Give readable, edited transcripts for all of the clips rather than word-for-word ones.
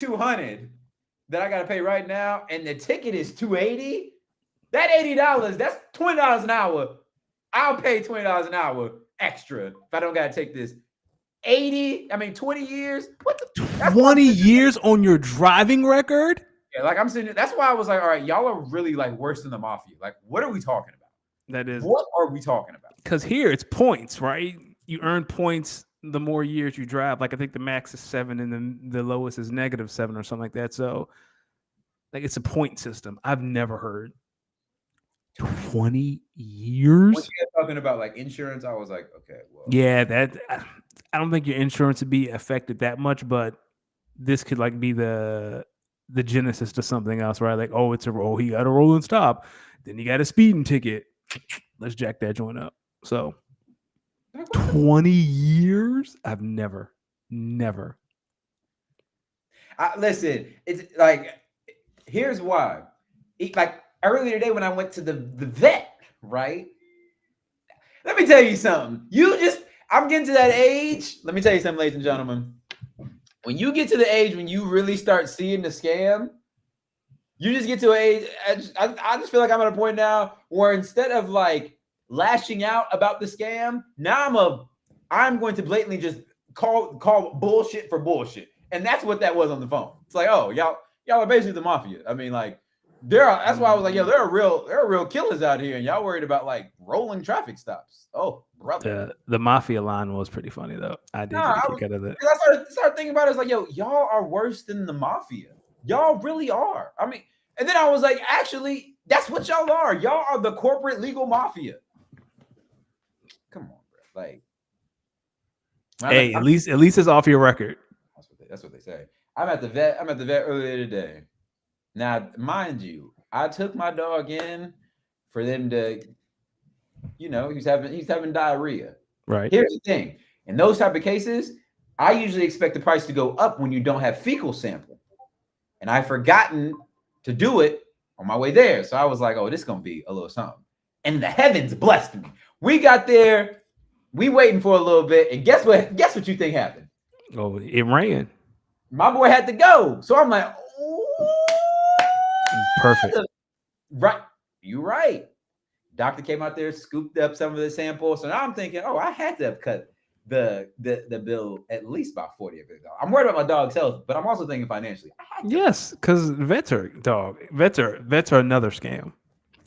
200 that I got to pay right now, and the ticket is 280. That $80, that's $20 an hour. I'll pay $20 an hour extra if I don't got to take this 20 years. What the? That's why 20 years on your driving record? yeah, like I'm sitting. That's why I was like, all right, y'all are really like worse than the mafia. Like, what are we talking about? That is What are we talking about? because here it's points, right? You earn points the more years you drive. Like I think the max is 7 and then the lowest is -7 or something like that. So like it's a point system. I've never heard 20 When years. you get talking about like insurance, I was like, okay, well, Yeah, that I don't think your insurance would be affected that much, but this could like be the genesis to something else, right? Like, oh, it's a roll. He got a rolling stop. Then he got a speeding ticket. Let's jack that joint up. So like, what the? 20 years? I've never. Listen, it's like here's why. Like earlier today when I went to the vet, right? Let me tell you something. I'm getting to that age. Let me tell you something, ladies and gentlemen. When you get to the age when you really start seeing the scam, you just get to an age. I just feel like I'm at a point now where instead of like lashing out about the scam, now I'm going to blatantly just call bullshit for bullshit, and that's what that was on the phone. It's like, oh, y'all are basically the mafia. I mean, like that's why I was like, yo, there are real killers out here, and y'all worried about like rolling traffic stops. Oh, brother. The mafia line was pretty funny though. I did Nah, get a kick out of that. I started thinking about it. It's like, yo, y'all are worse than the mafia. Y'all really are. I mean, and then I was like, actually, that's what y'all are. Y'all are the corporate legal mafia. Come on, bro. Like, Hey, at least it's off your record. that's what they say. I'm at the vet earlier today. Now, mind you, I took my dog in for them to, he's having diarrhea. Right. Here's the thing. In those type of cases, I usually expect the price to go up when you don't have fecal sample. And I've forgotten to do it on my way there. So I was like, oh, this is going to be a little something. And the heavens blessed me. We got there. We waiting for a little bit. And guess what? Guess what you think happened? Oh, it ran. My boy had to go. So I'm like, Perfect. Right. You're right. Doctor came out there, scooped up some of the samples. So now I'm thinking, oh, I had to have cut the bill at least about 40 of it. I'm worried about my dog's health, but I'm also thinking financially. Yes, because vets are another scam.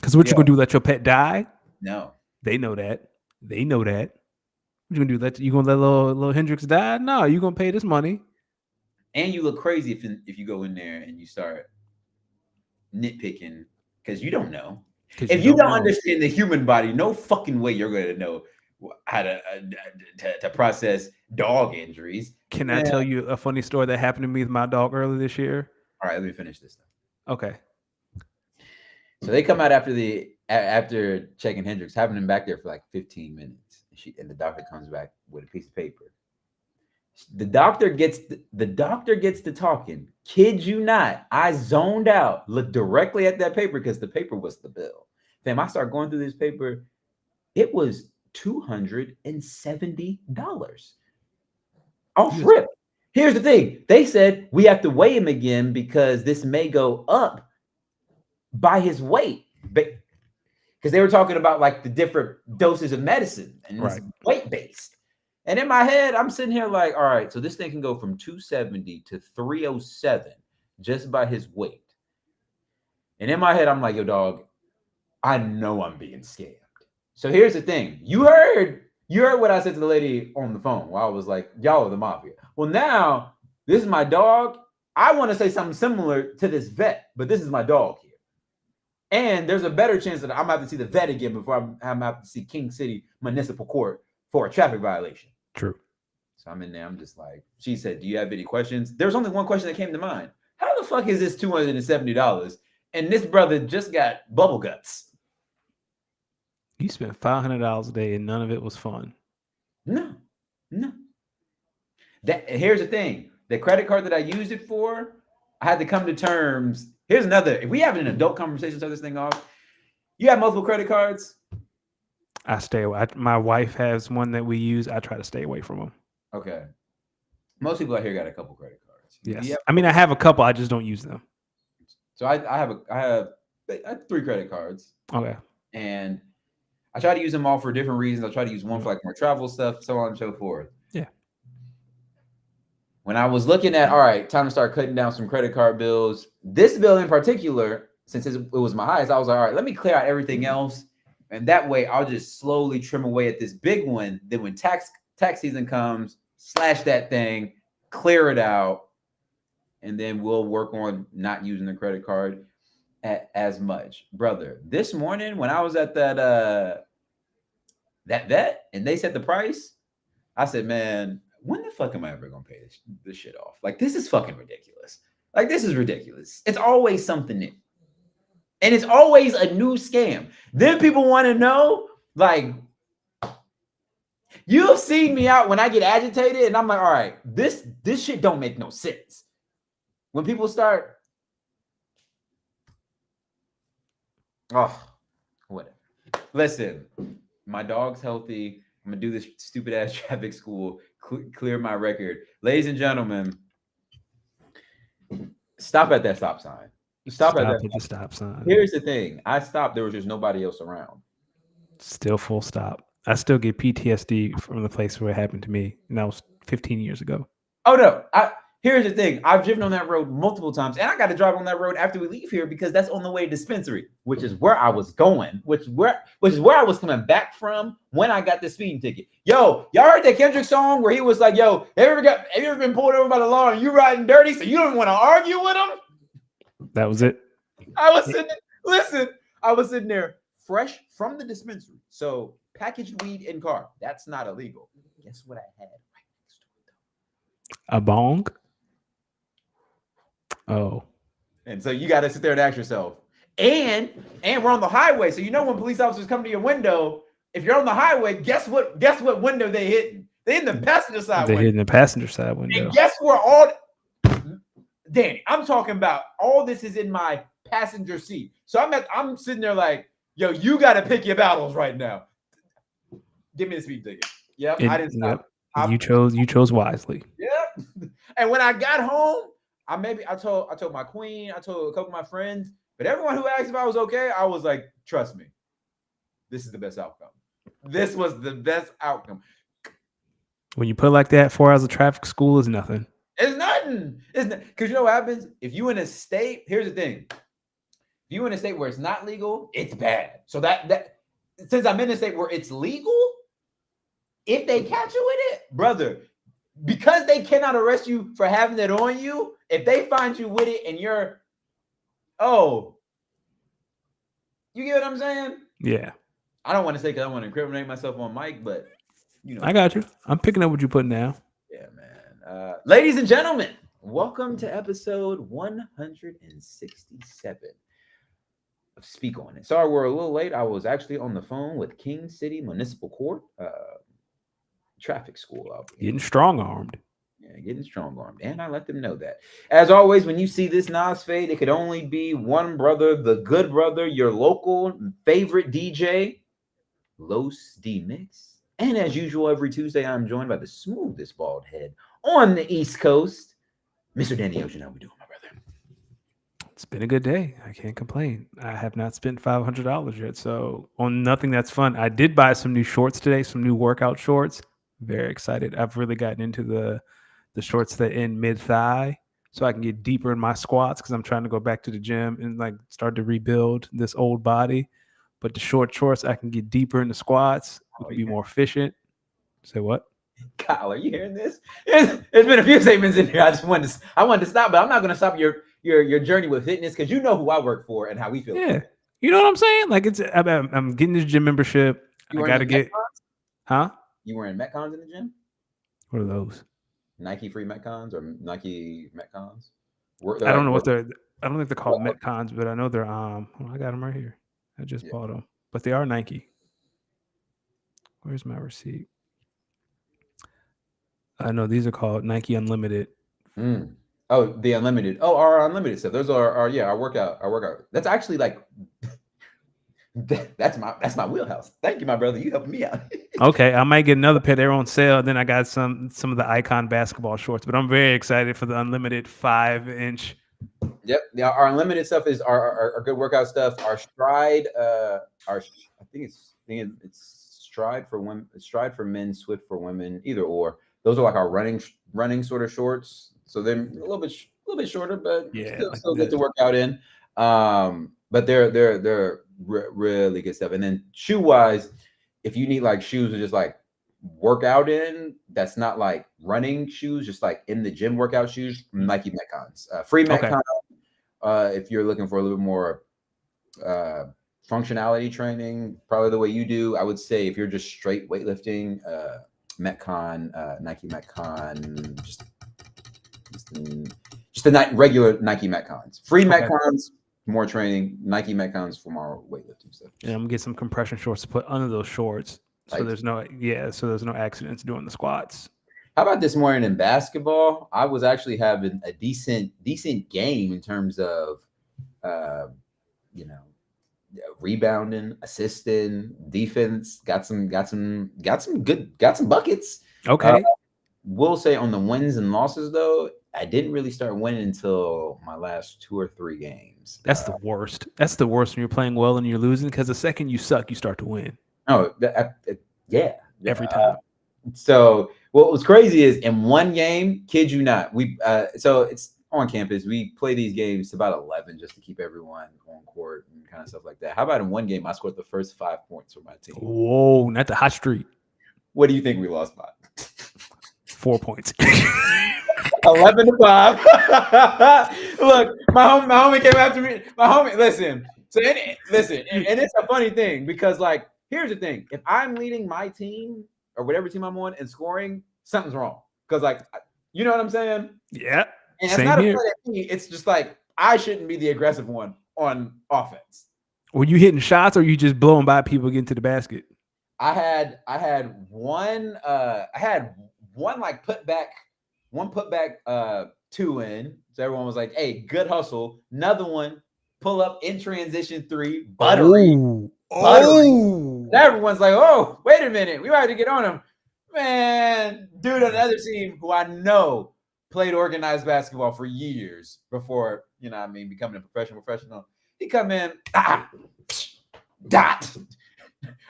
Because what you gonna do? Let your pet die? No. They know that. What you gonna do? You gonna let little Hendrix die? No, you gonna pay this money. And you look crazy if you go in there and you start nitpicking because you don't know. If you don't understand the human body, no fucking way you're going to know how to process dog injuries. Can I tell you a funny story that happened to me with my dog earlier this year? All right, let me finish this stuff. Okay. So they come out after checking Hendrix, having him back there for like 15 minutes. And the doctor comes back with a piece of paper. The doctor gets to talking. Kid you not, I zoned out, looked directly at that paper because the paper was the bill. Fam, I start going through this paper. It was $270 off rip. Here's the thing. They said we have to weigh him again because this may go up by his weight. Because they were talking about like the different doses of medicine and it's weight based. And in my head, I'm sitting here like, all right, so this thing can go from 270 to 307 just by his weight. And in my head, I'm like, yo, dog, I know I'm being scammed. So here's the thing. You heard what I said to the lady on the phone while I was like, y'all are the mafia. Well, now this is my dog. I want to say something similar to this vet, but this is my dog here. And there's a better chance that I'm going to have to see the vet again before I'm going to have to see King City Municipal Court for a traffic violation. True. So I'm in there. I'm just like, she said, do you have any questions? There's only one question that came to mind. How the fuck is this $270? And this brother just got bubble guts. You spent $500 a day and none of it was fun. No. Here's the thing. The credit card that I used it for, I had to come to terms. Here's another. If we have an adult conversation, start this thing off. You have multiple credit cards? I stay away. My wife has one that we use. I try to stay away from them. Okay. Most people out here got a couple credit cards. Yes. I mean, I have a couple. I just don't use them. So I have 3 credit cards, Okay. and I try to use them all for different reasons. I try to use one for like more travel stuff, so on and so forth. Yeah. When I was looking at, all right, time to start cutting down some credit card bills. This bill in particular, since it was my highest, I was like, all right, let me clear out everything else, and that way I'll just slowly trim away at this big one. Then when tax season comes, slash that thing, clear it out, and then we'll work on not using the credit card as much. Brother, this morning when I was at that vet and they said the price, I said, man, when the fuck am I ever gonna pay this shit off? Like, this is fucking ridiculous. Like, this is ridiculous. It's always something new. And it's always a new scam. Then people want to know, like, you've seen me out when I get agitated, and I'm like, all right, this shit don't make no sense. When people start, whatever. Listen, my dog's healthy. I'm gonna do this stupid ass traffic school, clear my record. Ladies and gentlemen, stop at that stop sign. Stop at the stop sign. Here's the thing. I stopped. There was just nobody else around. Still full stop. I still get PTSD from the place where it happened to me, and that was 15 years ago. Oh no. Here's the thing. I've driven on that road multiple times, and I got to drive on that road after we leave here because that's on the way to dispensary, which is where I was going, which is where I was coming back from when I got the speeding ticket. Yo, y'all heard that Kendrick song where he was like, "Yo, have you ever been pulled over by the law and you riding dirty, so you don't want to argue with him?" That was it. I was sitting there fresh from the dispensary. So packaged weed in car, that's not illegal. Guess what I had right next to it though? A bong? Oh. And so you got to sit there and ask yourself. And we're on the highway. So you know when police officers come to your window, if you're on the highway, guess what window they hitting? They in the passenger side window. They hitting the passenger side window. And guess where all Danny, I'm talking about all this is in my passenger seat. So I'm sitting there like, yo, you got to pick your battles right now. Give me the speed ticket. Yep, I didn't stop. Yep. You chose wisely. Yep. And when I got home, I told my queen, I told a couple of my friends, but everyone who asked if I was okay, I was like, trust me, this is the best outcome. This was the best outcome. When you put it like that, 4 hours of traffic school is nothing. It's nothing. Because you know what happens? If you in a state, here's the thing. If you in a state where it's not legal, it's bad. So that since I'm in a state where it's legal, if they catch you with it, brother, because they cannot arrest you for having it on you, if they find you with it and you get what I'm saying? Yeah. I don't want to say because I want to incriminate myself on mic, but you know. I got you. I'm picking up what you're putting down. Yeah, man. Ladies and gentlemen, welcome to episode 167 of Speak On It. Sorry, we're a little late. I was actually on the phone with King City Municipal Court. Traffic school out here. Getting strong-armed. Yeah, getting strong-armed. And I let them know that. As always, when you see this Nas fade, it could only be one brother, the good brother, your local favorite DJ, Los D Mix. And as usual, every Tuesday, I'm joined by the smoothest bald head on the East Coast, Mr. Danny Ocean. How we doing, my brother? It's been a good day. I can't complain. I have not spent $500 yet, so on nothing that's fun. I did buy some new shorts today, some new workout shorts. Very excited. I've really gotten into the shorts that end mid-thigh so I can get deeper in my squats because I'm trying to go back to the gym and like start to rebuild this old body. But the short shorts, I can get deeper in the squats. We can be more efficient. Say what? Kyle, are you hearing this? There's been a few statements in here. I wanted to stop, but I'm not going to stop your journey with fitness because you know who I work for and how we feel. Yeah. You know what I'm saying? Like I'm getting this gym membership. I got to get. Huh? You wearing Metcons in the gym? What are those? Nike free Metcons or Nike Metcons? I don't know what they're. I don't think they're called Metcons, but I know they're. I got them right here. I just bought them, but they are Nike. Where's my receipt? I know these are called Nike Unlimited. Oh, the Unlimited. Oh, our Unlimited stuff. Those are our workout. That's actually like That's my wheelhouse. Thank you, my brother. You helping me out. Okay, I might get another pair. They're on sale. And then I got some of the Icon basketball shorts, but I'm very excited for the unlimited 5-inch. Yep. Yeah, our unlimited stuff is our good workout stuff. Our stride, I think it's stride for women, stride for men, Swift for women, either or. Those are like our running sort of shorts. So they're a little bit shorter, but Yeah, like still good to work out in. But they're really good stuff. And then shoe wise, if you need like shoes to just like work out in, that's not like running shoes, just like in the gym workout shoes, Nike Metcons, free Okay. Metcon. If you're looking for a little more functionality training, probably the way you do, I would say if you're just straight weightlifting, Metcon, Nike Metcon, just the regular Nike Metcons, free Okay. Metcons, more training, Nike Metcons for more weightlifting stuff. And I'm gonna get some compression shorts to put under those shorts, so Like, there's no accidents doing the squats. how about this morning in basketball? I was actually having a decent game in terms of, you know, rebounding, assisting, defense. Got some buckets. Okay. We'll say on the wins and losses though, I didn't really start winning until my last 2 or 3 games. That's the worst. That's the worst when you're playing well and you're losing, because the second you suck, you start to win. Oh, yeah. Every time. So what was crazy is in one game, kid you not, we so it's on campus. We play these games to about 11 just to keep everyone on court and kind of stuff like that. How about in one game, I scored the first 5 points for my team. Whoa, not the hot streak. What do you think we lost by? 4 points. 11-5. Look, my homie came after me. My homie, listen. So listen, and it's a funny thing because like here's the thing: if I'm leading my team or whatever team I'm on and scoring, something's wrong. Because like, you know what I'm saying? Yeah. And it's Same not here. a play at me. It's just like I shouldn't be the aggressive one on offense. Were you hitting shots or you just blowing by people getting to the basket? I had one like one putback 2 in. So everyone was like, hey, good hustle. Another one, pull up in transition 3, buttery. Oh. Everyone's like, oh, wait a minute. We had to get on him. Man, dude on the other team who I know played organized basketball for years before, becoming a professional. He come in, dot.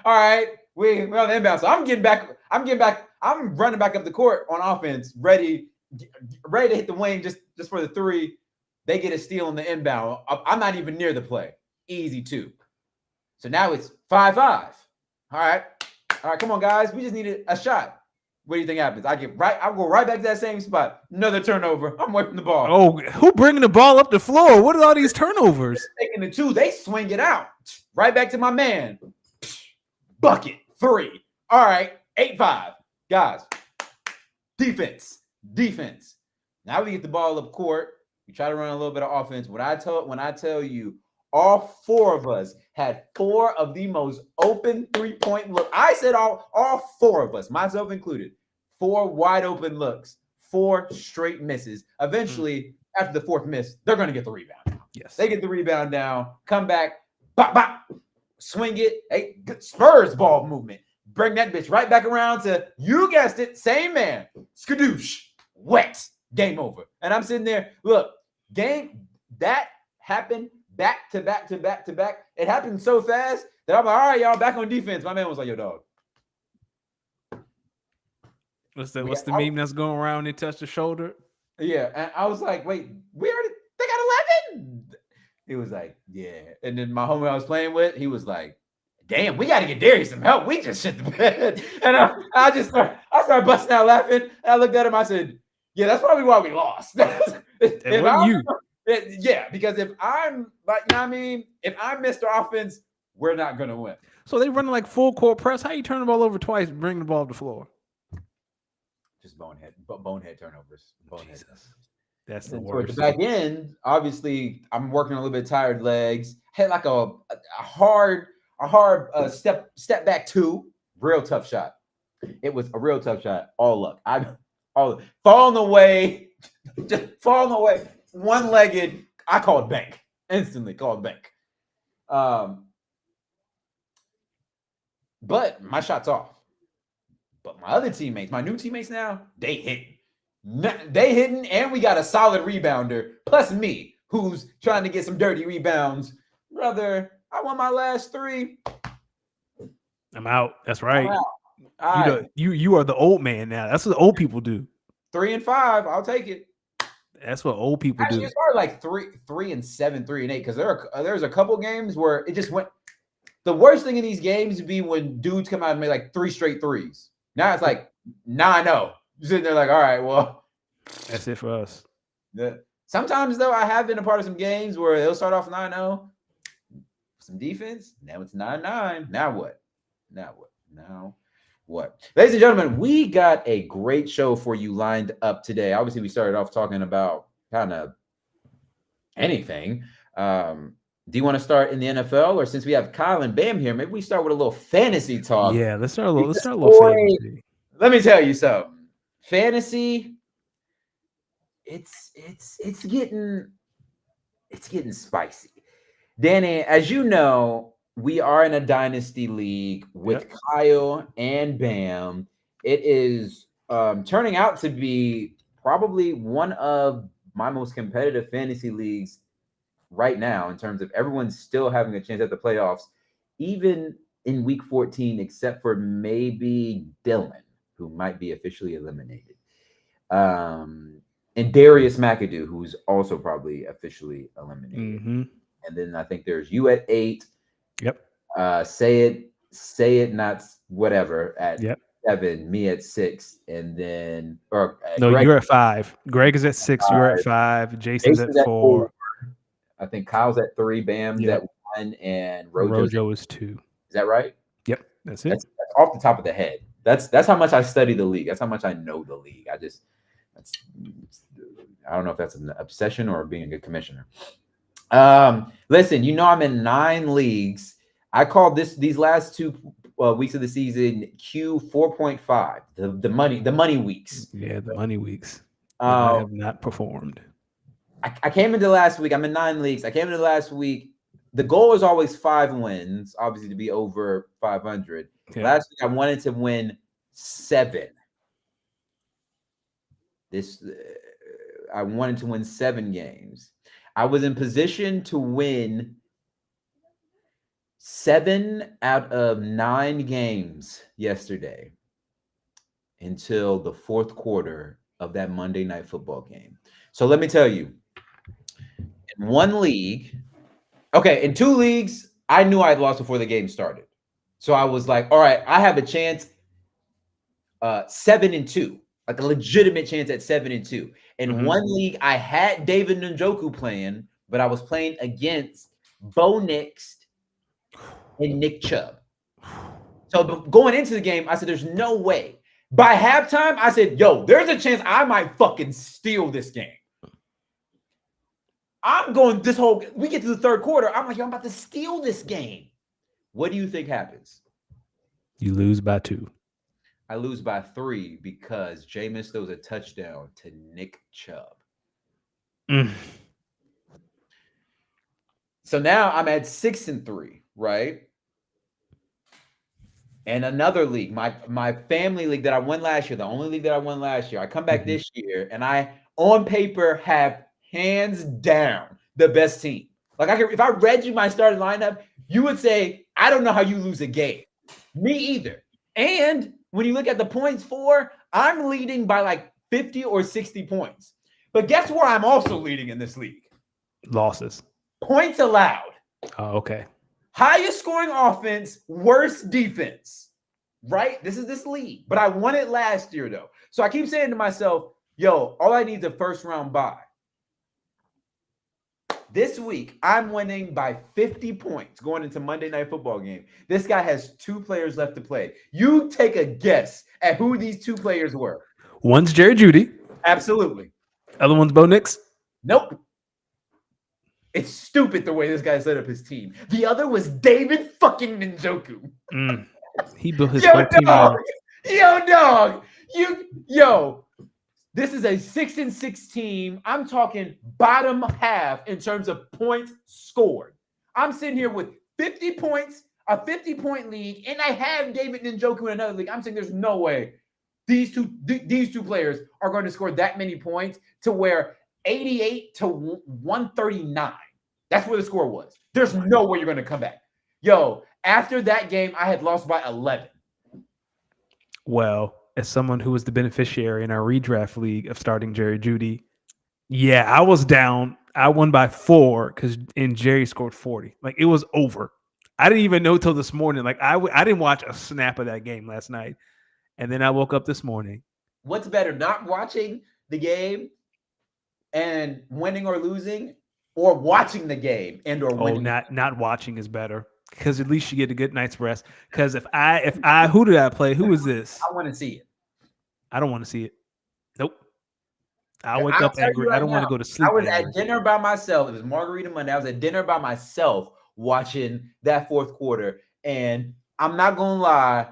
All right, we're on the inbound. So I'm getting back. I'm running back up the court on offense, ready to hit the wing just for the 3. They get a steal on the inbound. I'm not even near the play. Easy 2. So now it's 5-5. All right, come on, guys. We just needed a shot. What do you think happens? I go right back to that same spot. Another turnover. I'm away from the ball. Oh, who bringing the ball up the floor? What are all these turnovers? Taking the 2, they swing it out. Right back to my man. Bucket 3. All right, 8-5. Guys, defense. Now we get the ball up court. We try to run a little bit of offense. When I tell you, all 4 of us had 4 of the most open 3-point look. I said all 4 of us, myself included, 4 wide open looks, 4 straight misses. Eventually, after the 4th miss, they're going to get the rebound. Yes. They get the rebound down, come back, bop, bop, swing it. Hey, good Spurs ball movement. Bring that bitch right back around to, you guessed it, same man. Skadoosh. Wet. Game over. And I'm sitting there, look, that happened back to back. It happened so fast that I'm like, all right, y'all, back on defense. My man was like, yo, dog. What's the meme that's going around? They touch the shoulder? Yeah. And I was like, wait, they got 11? He was like, yeah. And then my homie I was playing with, he was like, damn, we got to get Darius some help. We just shit the bed. And I started busting out laughing. And I looked at him. I said, yeah, that's probably why we lost. Yeah, because if I'm like, if I missed the offense, we're not going to win. So they running like full court press. How you turn the ball over twice and bring the ball to the floor? Just bonehead turnovers. Jesus. That's the Towards worst. the back end, obviously, I'm working a little bit tired legs. Had like a hard step back 2, real tough shot. It was a real tough shot. All luck. Falling away, one-legged. I called bank instantly. Called bank. but my shot's off. But my other teammates, my new teammates now, they hitting. They hitting, and we got a solid rebounder, plus me, who's trying to get some dirty rebounds. Brother, I won my last 3. I'm out. That's right. I'm out. All right. You are the old man now. That's what old people do. 3 and 5. I'll take it. That's what old people Actually, do. it's probably like 3 and 7, 3 and 8, because there's a couple games where it just went. The worst thing in these games would be when dudes come out and make like 3 straight threes. Now it's like 9-0. You're sitting there like, all right, well, that's it for us. Sometimes though, I have been a part of some games where they'll start off 9-0, some defense. Now it's 9-9. Now what? Ladies and gentlemen, we got a great show for you lined up today. Obviously, we started off talking about kind of anything. Do you want to start in the NFL, or since we have Kyle and Bam here, maybe we start with a little fantasy talk? Yeah, let's start a little fantasy. Let me tell you something. Fantasy, it's getting spicy. Danny, as you know, we are in a dynasty league with Kyle and Bam. It is turning out to be probably one of my most competitive fantasy leagues right now, in terms of everyone's still having a chance at the playoffs, even in week 14, except for maybe Dylan, who might be officially eliminated. And Darius McAdoo, who's also probably officially eliminated. Mm-hmm. And then I think there's you at 8. Yep. Say it, not whatever at yep. 7, me at 6, and then no, Greg, you're at 5. Greg is at 6. You're at 5. Jason's at 4. I think Kyle's at 3. Bam's at 1, and Rojo is 2. Is that right? Yep, that's it. That's off the top of the head. That's how much I study the league. That's how much I know the league. I don't know if that's an obsession or being a good commissioner. Listen, I'm in 9 leagues. I called these last 2 weeks of the season Q 4.5, the money weeks. Yeah, the money weeks. I have not performed. I came into last week. I'm in 9 leagues. I came into last week. The goal is always 5 wins, obviously, to be over 500. Yeah. Last week, I wanted to win 7. I wanted to win 7 games. I was in position to win 7 out of 9 games yesterday until the 4th quarter of that Monday Night Football game. So let me tell you, in 1 league, in 2 leagues, I knew I had lost before the game started. So I was like, all right, I have a chance 7-2, like a legitimate chance at 7-2. In 1 league, I had David Njoku playing, but I was playing against Bo Nix and Nick Chubb. So going into the game, I said, there's no way. By halftime, I said, yo, there's a chance I might fucking steal this game. I'm going we get to the 3rd quarter. I'm like, yo, I'm about to steal this game. What do you think happens? You lose by 2. I lose by 3 because Jameis throws a touchdown to Nick Chubb. So now I'm at 6-3, right? And another league, my family league that I won last year, the only league that I won last year. I come back this year, and I, on paper, have hands down the best team. Like, if I read you my starting lineup, you would say, I don't know how you lose a game. Me either. And when you look at the points for, I'm leading by like 50 or 60 points. But guess where I'm also leading in this league? Losses. Points allowed. Oh, okay. Highest scoring offense, worst defense. Right? This is this league. But I won it last year, though. So I keep saying to myself, yo, all I need is a 1st round bye. This week, I'm winning by 50 points going into Monday Night Football game. This guy has 2 players left to play. You take a guess at who these 2 players were. One's Jerry Jeudy. Absolutely. Other one's Bo Nix. Nope. It's stupid the way this guy set up his team. The other was David fucking Njoku. He built his whole team out. Yo, dog. Yo. This is a 6-6 team. I'm talking bottom half in terms of points scored. I'm sitting here with 50 points a 50-point league, and I have David Njoku in another league. I'm saying there's no way these two players are going to score that many points to where 88 to 139. That's where the score was. There's no way you're going to come back. Yo, after that game, I had lost by 11. Well, as someone who was the beneficiary in our redraft league of starting Jerry Jeudy, yeah, I was down. I won by 4 and Jerry scored 40. Like, it was over. I didn't even know till this morning. Like, I didn't watch a snap of that game last night. And then I woke up this morning. What's better, not watching the game and winning or losing, or watching the game and or winning? Not watching is better, because at least you get a good night's rest. Because if I who did I play? Who is this? I want to see it. I don't want to see it. Nope. I'll wake up angry. I don't want to go to sleep. I was at dinner by myself. It was Margarita Monday. I was at dinner by myself watching that fourth quarter. And I'm not going to lie,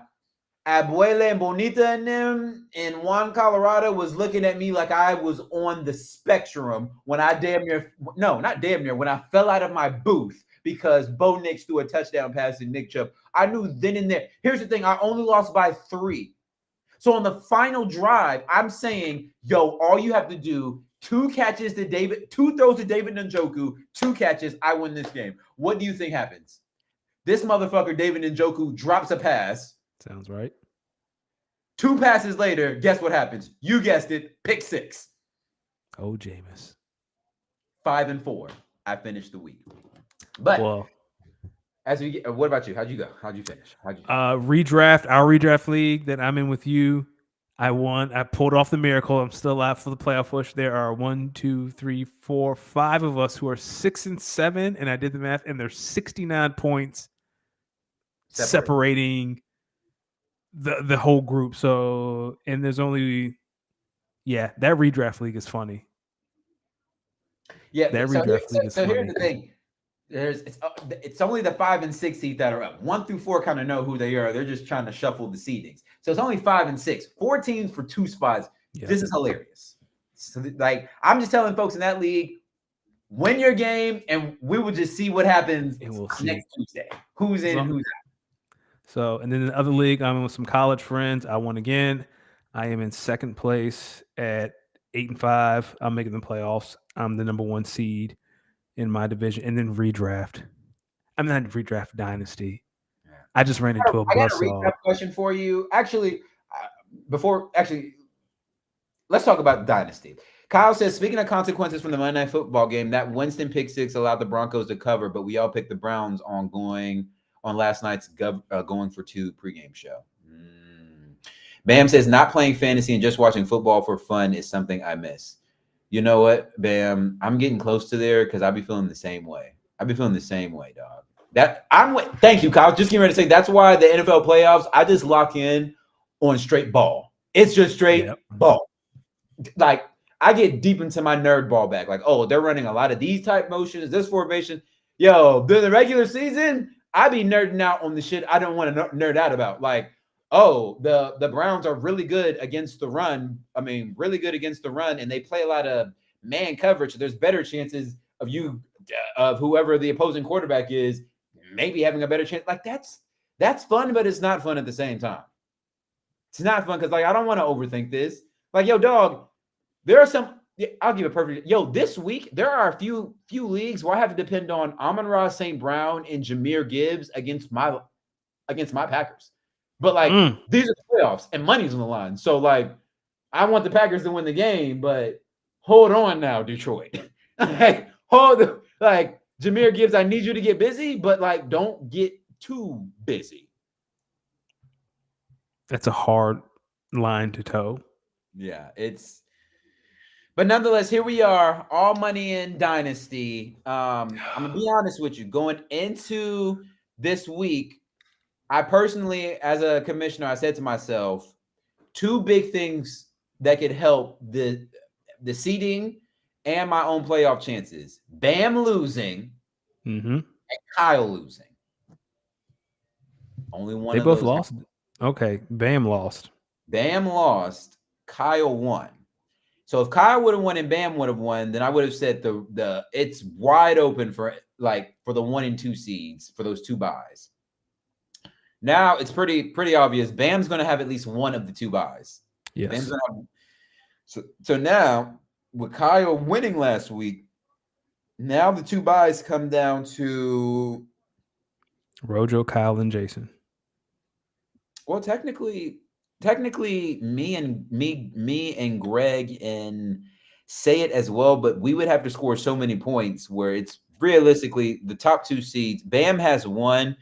Abuela and Bonita and them in Juan, Colorado was looking at me like I was on the spectrum when I when I fell out of my booth because Bo Nix threw a touchdown pass to Nick Chubb. I knew then and there. Here's the thing. I only lost by 3. So on the final drive, I'm saying, yo, all you have to do, 2 throws to David Njoku, 2 catches, I win this game. What do you think happens? This motherfucker, David Njoku, drops a pass. Sounds right. 2 passes later, guess what happens? You guessed it, pick 6. Oh, Jameis. 5-4. I finished the week. But well, as we get, what about you? How'd you go? How'd you finish? Our redraft league that I'm in with you, I won. I pulled off the miracle. I'm still out for the playoff push. There are 1, 2, 3, 4, 5 of us who are 6 and 7, and I did the math, and there's 69 points separating the whole group. So, and there's only, that redraft league is funny. Yeah, that redraft league is funny. So here's the thing. It's only the 5 and 6 seed that are up. 1 through 4 kind of know who they are. They're just trying to shuffle the seedings. So it's only 5 and 6. 4 teams for 2 spots. Yeah. This is hilarious. So, like, I'm just telling folks in that league, win your game, and we will just see what happens next Tuesday. Who's in and who's out. So, and then the other league, I'm in with some college friends. I won again. I am in second place at 8-5. I'm making the playoffs. I'm the number 1 seed in my division, and then redraft. I'm not redraft dynasty. Yeah. I just ran into a buzzsaw. I got a redraft question for you. Actually, let's talk about dynasty. Kyle says, speaking of consequences from the Monday Night Football game, that Winston pick 6 allowed the Broncos to cover, but we all picked the Browns on last night's going for 2 pregame show. Bam says, not playing fantasy and just watching football for fun is something I miss. You know what, Bam? I'm getting close to there because I be feeling the same way. Dog. Thank you, Kyle. Just getting ready to say that's why the NFL playoffs, I just lock in on straight ball. It's just straight ball. Like, I get deep into my nerd ball bag. Like, oh, they're running a lot of these type motions, this formation. Yo, during the regular season, I be nerding out on the shit I don't want to nerd out about. Like, oh, the Browns are really good against the run. I mean, really good against the run, and they play a lot of man coverage. So there's better chances of whoever the opposing quarterback is maybe having a better chance. Like, that's fun, but it's not fun at the same time. It's not fun because, like, I don't want to overthink this. Like, yo, dog, there are some. I'll give a perfect. Yo, this week there are a few leagues where I have to depend on Amon-Ra St. Brown and Jahmyr Gibbs against my Packers. But, like, these are the playoffs and money's on the line. So, like, I want the Packers to win the game, but hold on now, Detroit. Jahmyr Gibbs, I need you to get busy, but, like, don't get too busy. That's a hard line to toe. Yeah, but nonetheless, here we are, all money in Dynasty. I'm going to be honest with you. Going into this week, I personally, as a commissioner, I said to myself, 2 big things that could help the seeding and my own playoff chances. Bam losing and Kyle losing. Only one of those. They both lost. Okay, Bam lost. Bam lost. Kyle won. So if Kyle would have won and Bam would have won, then I would have said it's wide open for the 1 and 2 seeds for those 2 buys. Now it's pretty obvious. Bam's going to have at least one of the two buys. Bam's Yes. going to have. So now with Kyle winning last week, now the two buys come down to Rojo, Kyle, and Jason. well, technically, me and Greg and say it as well, but we would have to score so many points where it's realistically the top two seeds. Bam has one.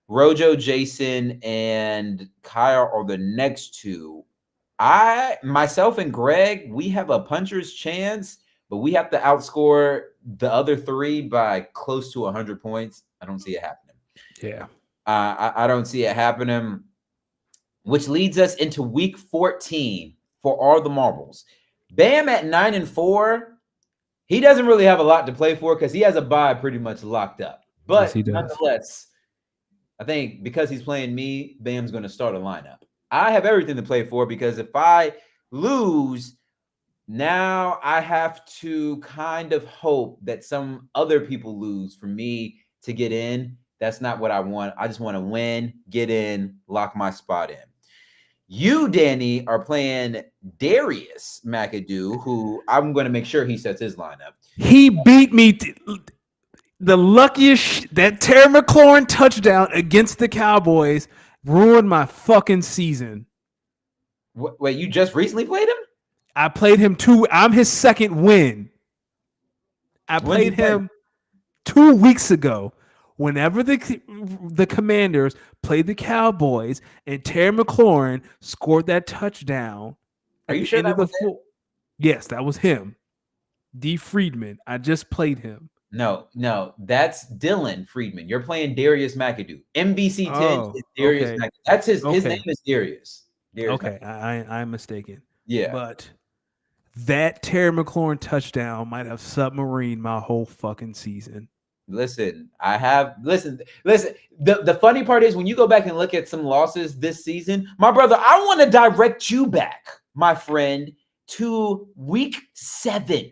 Rojo, Jason, and Kyle are the next two. Myself and Greg, we have a puncher's chance, but we have to outscore the other three by close to 100 points. I don't see it happening. Yeah. I don't see it happening, which leads us into week 14 for all the marbles. Bam at 9-4. He doesn't really have a lot to play for because he has a bye pretty much locked up. But Yes, he does. nonetheless, I think because he's playing me, Bam's going to start a lineup. I have everything to play for because if I lose, now I have to kind of hope that some other people lose for me to get in. That's not what I want. I just want to win, get in, lock my spot in. You, Danny, are playing Darius McAdoo, who I'm going to make sure he sets his lineup. He beat me. The luckiest that Terry McLaurin touchdown against the Cowboys ruined my fucking season. Wait, you just recently played him? I played him I'm his second win. I played him 2 weeks ago. Whenever the Commanders played the Cowboys and Terry McLaurin scored that touchdown. Are you sure that was him? Yes, that was him. D. Friedman. I just played him. No, that's Dylan Friedman. You're playing Darius McAdoo. MVC 10 is Darius McAdoo. That's his name is Darius. Okay, I'm mistaken. Yeah. But that Terry McLaurin touchdown might have submarined my whole fucking season. Listen. The funny part is when you go back and look at some losses this season, my brother, I want to direct you back, my friend, to week 7.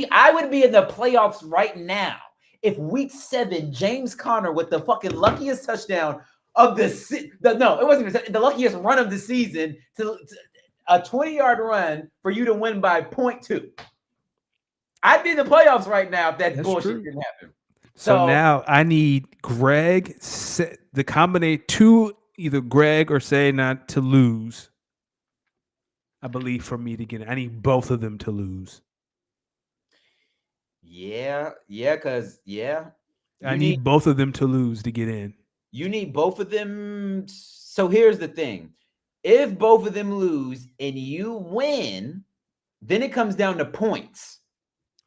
I would be in the playoffs right now if week 7, James Conner with the fucking luckiest touchdown of no, it wasn't the luckiest run of the season to a 20-yard run for you to win by 0.2. I'd be in the playoffs right now if that bullshit didn't happen. So now I need Greg, the combination two, either Greg or say not to lose. I believe for me to get it. I need both of them to lose. Yeah. I need both of them to lose to get in. You need both of them. So here's the thing. If both of them lose and you win, then it comes down to points.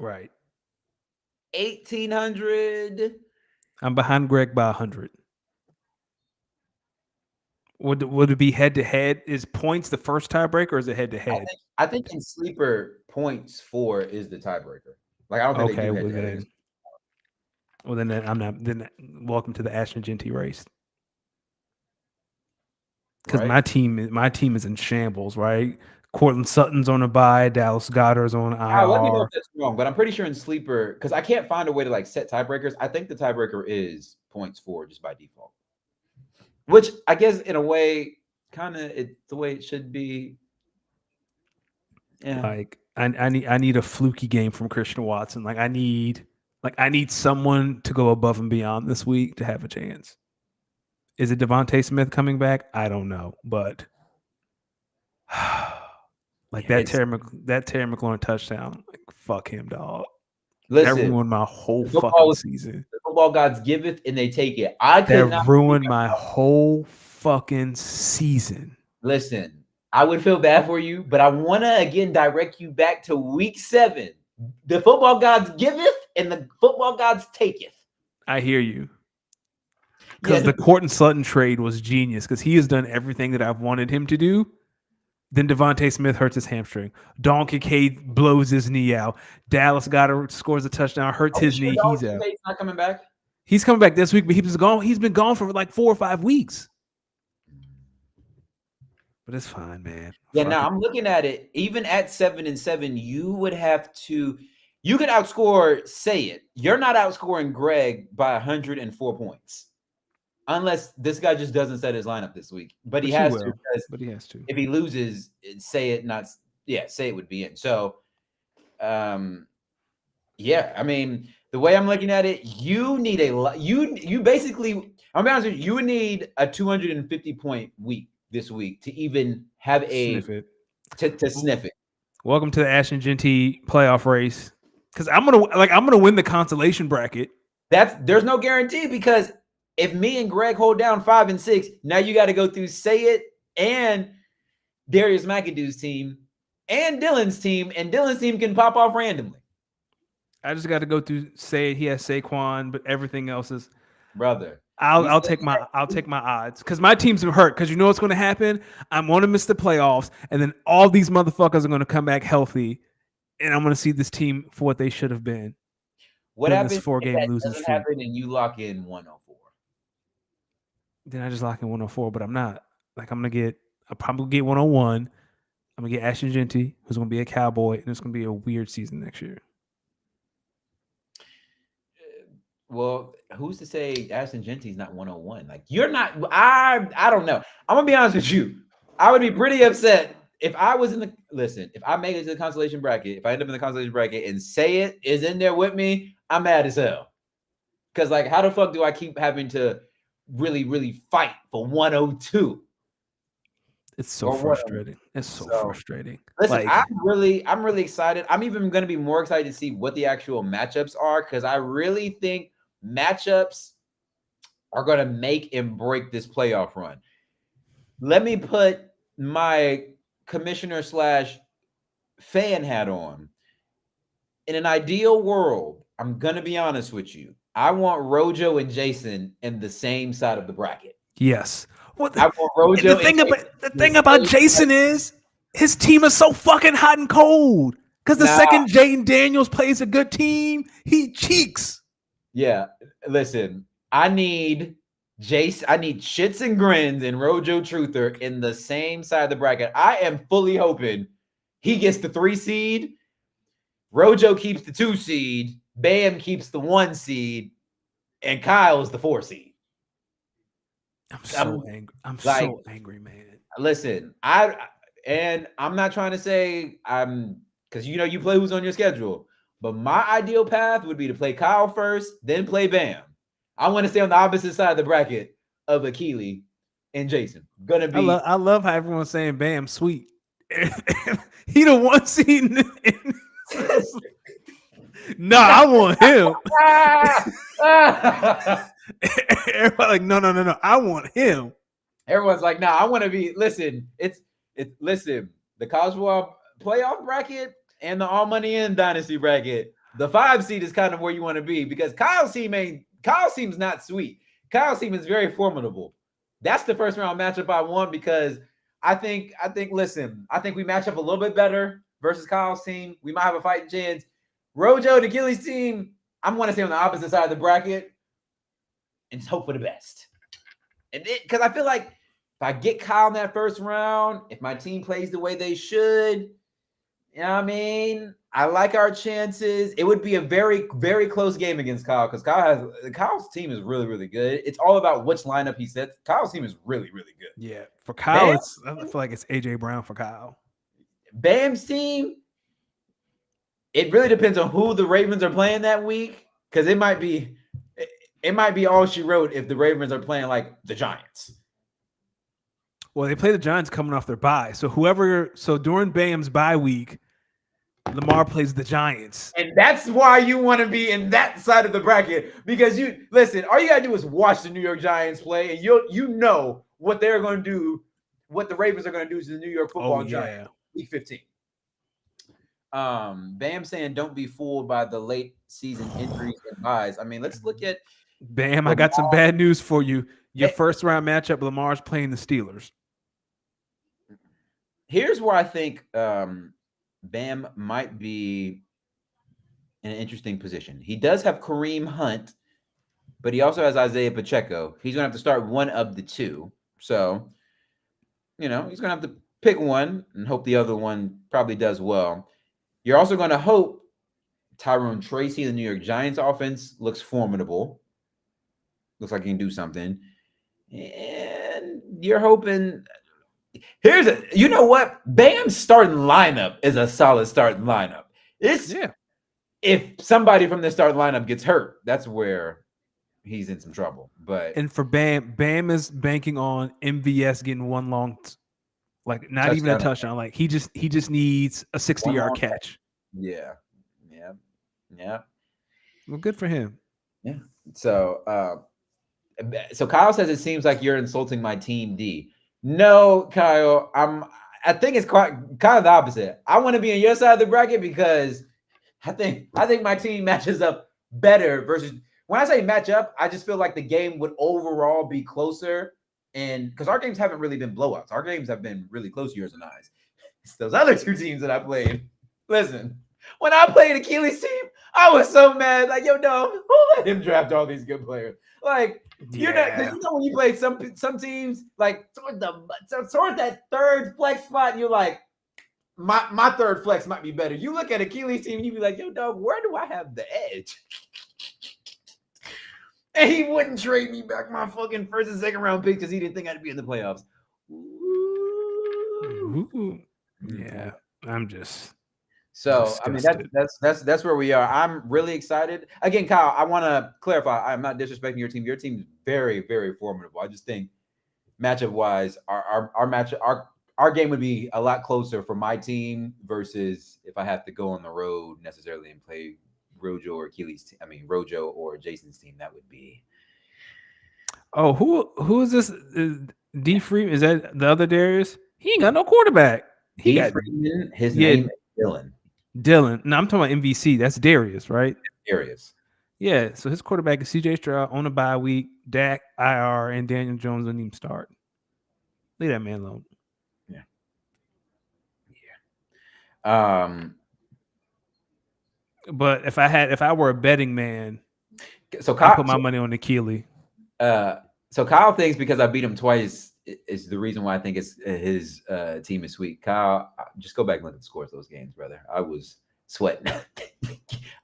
Right. 1,800. I'm behind Greg by 100. Would it be head to head? Is points the first tiebreaker, or is it head to head? I think in sleeper points 4 is the tiebreaker. Like I don't think they do head to head. Well, then I'm not. Then welcome to the Ashton Genty race. Because my team is in shambles, right? Cortland Sutton's on a bye. Dallas Goedert's on IR. Let me know if that's wrong, but I'm pretty sure in sleeper, because I can't find a way to like set tiebreakers. I think the tiebreaker is points 4 just by default. Which I guess in a way, kind of it's the way it should be. Yeah. Like I need a fluky game from Christian Watson. I need someone to go above and beyond this week to have a chance. Is it Devontae Smith coming back? I don't know, but that Terry McLaurin touchdown, fuck him, dog. Listen, that ruined my whole fucking season. The football gods giveth and they take it. That ruined my whole fucking season. Listen, I would feel bad for you, but I want to again direct you back to week 7. The football gods giveth and the football gods taketh. I hear you. Because the Cortland Sutton trade was genius because he has done everything that I've wanted him to do. Then Devontae Smith hurts his hamstring. Don Kincaid blows his knee out. Dallas Goedert scores a touchdown, hurts his knee. He's out. He's not coming back? He's coming back this week, but he's been gone for like 4 or 5 weeks. But it's fine, man. Yeah, now I'm looking at it. Even at 7-7, you would have to – you could outscore, say it. You're not outscoring Greg by 104 points. unless this guy just doesn't set his lineup this week. But he But you has to, will. because But he has to. if he loses, say it not. Yeah, say it would be in. So, yeah, I mean, the way I'm looking at it, you need a lot. You basically, I'll be honest with you, you would need a 250-point week this week to even have Sniff it. to sniff it. Welcome to the Ashton Genty playoff race. Because I'm gonna win the consolation bracket. There's no guarantee, because if me and Greg hold down 5 and 6, now you got to go through Say It and Darius McAdoo's team and Dylan's team, and Dylan's team can pop off randomly. I just got to go through Say It. He has Saquon, but everything else is Brother. I'll take my odds, because my teams are hurt. Because you know what's going to happen? I'm going to miss the playoffs, and then all these motherfuckers are going to come back healthy, and I'm going to see this team for what they should have been. What happens if 4-game that losing doesn't streak? happen and you lock in 104? Then I just lock in 104, but I'm not. Like, I'll probably get 101. I'm gonna get Ashton Genty, who's gonna be a Cowboy, and it's gonna be a weird season next year. Well, who's to say Ashton Genty's not 101? Like, you're not. I don't know. I'm gonna be honest with you. I would be pretty upset if I was in the if I make it to the consolation bracket, if I end up in the consolation bracket and Say It is in there with me, I'm mad as hell. Because, like, how the fuck do I keep having to really, really fight for 102? It's so frustrating. It's so frustrating. Listen, I'm really excited. I'm even going to be more excited to see what the actual matchups are, because I really think matchups are going to make and break this playoff run. Let me put my commissioner / fan hat on. In an ideal world, I'm going to be honest with you, I want Rojo and Jason in the same side of the bracket. Yes. I want Rojo. The thing about Jason is his team is so fucking hot and cold. Because the second Jaden Daniels plays a good team, he cheeks. Yeah. Listen, I need Shits and Grins and Rojo Truther in the same side of the bracket. I am fully hoping he gets the 3 seed, Rojo keeps the 2 seed, Bam keeps the 1 seed, and Kyle's the 4 seed. I'm so angry. I'm so angry, man. Listen, I'm not trying to say because you play who's on your schedule, but my ideal path would be to play Kyle first, then play Bam. I want to stay on the opposite side of the bracket of Akili and Jason. I love how everyone's saying Bam sweet. He the 1 seed. No, I want him. Everybody like, no. I want him. Everyone's like, I want to be. Listen, listen. The college football playoff bracket and the all money in dynasty bracket. The 5 seed is kind of where you want to be, because Kyle's team's not sweet. Kyle's team is very formidable. That's the first round matchup I want, because I think we match up a little bit better versus Kyle's team. We might have a fighting chance. Rojo and Achilles' team, I want to stay on the opposite side of the bracket and just hope for the best. And because I feel like if I get Kyle in that first round, if my team plays the way they should, you know what I mean? I like our chances. It would be a very, very close game against Kyle, because Kyle's team is really, really good. It's all about which lineup he sets. Kyle's team is really, really good. Yeah. For Kyle, I feel like it's AJ Brown for Kyle. Bam's team, it really depends on who the Ravens are playing that week, because it might be all she wrote if the Ravens are playing like the Giants. Well, they play the Giants coming off their bye. So during Bam's bye week, Lamar plays the Giants. And that's why you want to be in that side of the bracket, because all you got to do is watch the New York Giants play, and you know what they're going to do, what the Ravens are going to do to the New York Football Giants. Week 15. Bam saying don't be fooled by the late season injuries and buys. I mean, let's look at Bam. I got some bad news for you. Your first round matchup, Lamar's playing the Steelers. Here's where I think Bam might be in an interesting position. He does have Kareem Hunt, but he also has Isaiah Pacheco. He's going to have to start one of the two. So, he's going to have to pick one and hope the other one probably does well. You're also going to hope Tyrone Tracy, the New York Giants offense, looks formidable. Looks like he can do something. And you're hoping. You know what? Bam's starting lineup is a solid starting lineup. It's Yeah. if somebody from the starting lineup gets hurt, that's where he's in some trouble. But And for Bam is banking on MVS getting one long, like not even a touchdown, touchdown. Like he just needs a 60-yard one long, catch. yeah, yeah, yeah, Well, good for him. yeah. So, so Kyle says it seems like you're insulting my team D. No, Kyle, I think it's quite kind of the opposite. I want to be on your side of the bracket because I think my team matches up better versus when I say match up, I just feel like the game would overall be closer. And because our games haven't really been blowouts, our games have been really close, yours and I's. It's those other two teams that I played. Listen, when I played Achilles' team, I was so mad. Like, yo, no, who let him draft all these good players? Like, Yeah. when you play some teams, like toward that third flex spot, you're like, my third flex might be better. You look at Achilles' team, you be like, yo, dog, where do I have the edge? And he wouldn't trade me back my fucking first and second round pick because he didn't think I'd be in the playoffs. Ooh. Yeah. I'm just So I mean disgusted. that's where we are. I'm really excited. Again, Kyle, I want to clarify. I'm not disrespecting your team. Your team is very, very formidable. I just think matchup wise, our game would be a lot closer for my team versus if I have to go on the road necessarily and play Rojo or Rojo or Jason's team. That would be Oh, who is this? D Freeman? Is that the other Darius? He ain't got no quarterback. He D got Freeman. His yeah, name is Dylan Dylan. No, I'm talking about MVC. That's Darius, right? Arias. Yeah. So his quarterback is CJ Stroud on a bye week. Dak IR and Daniel Jones didn't even start. Leave that man alone. Yeah. Yeah. But if I were a betting man, So I Kyle, put my money on Akili. so Kyle thinks because I beat him twice is the reason why I think it's his team is sweet. Kyle, just go back and look at the scores of those games, brother. I was sweating.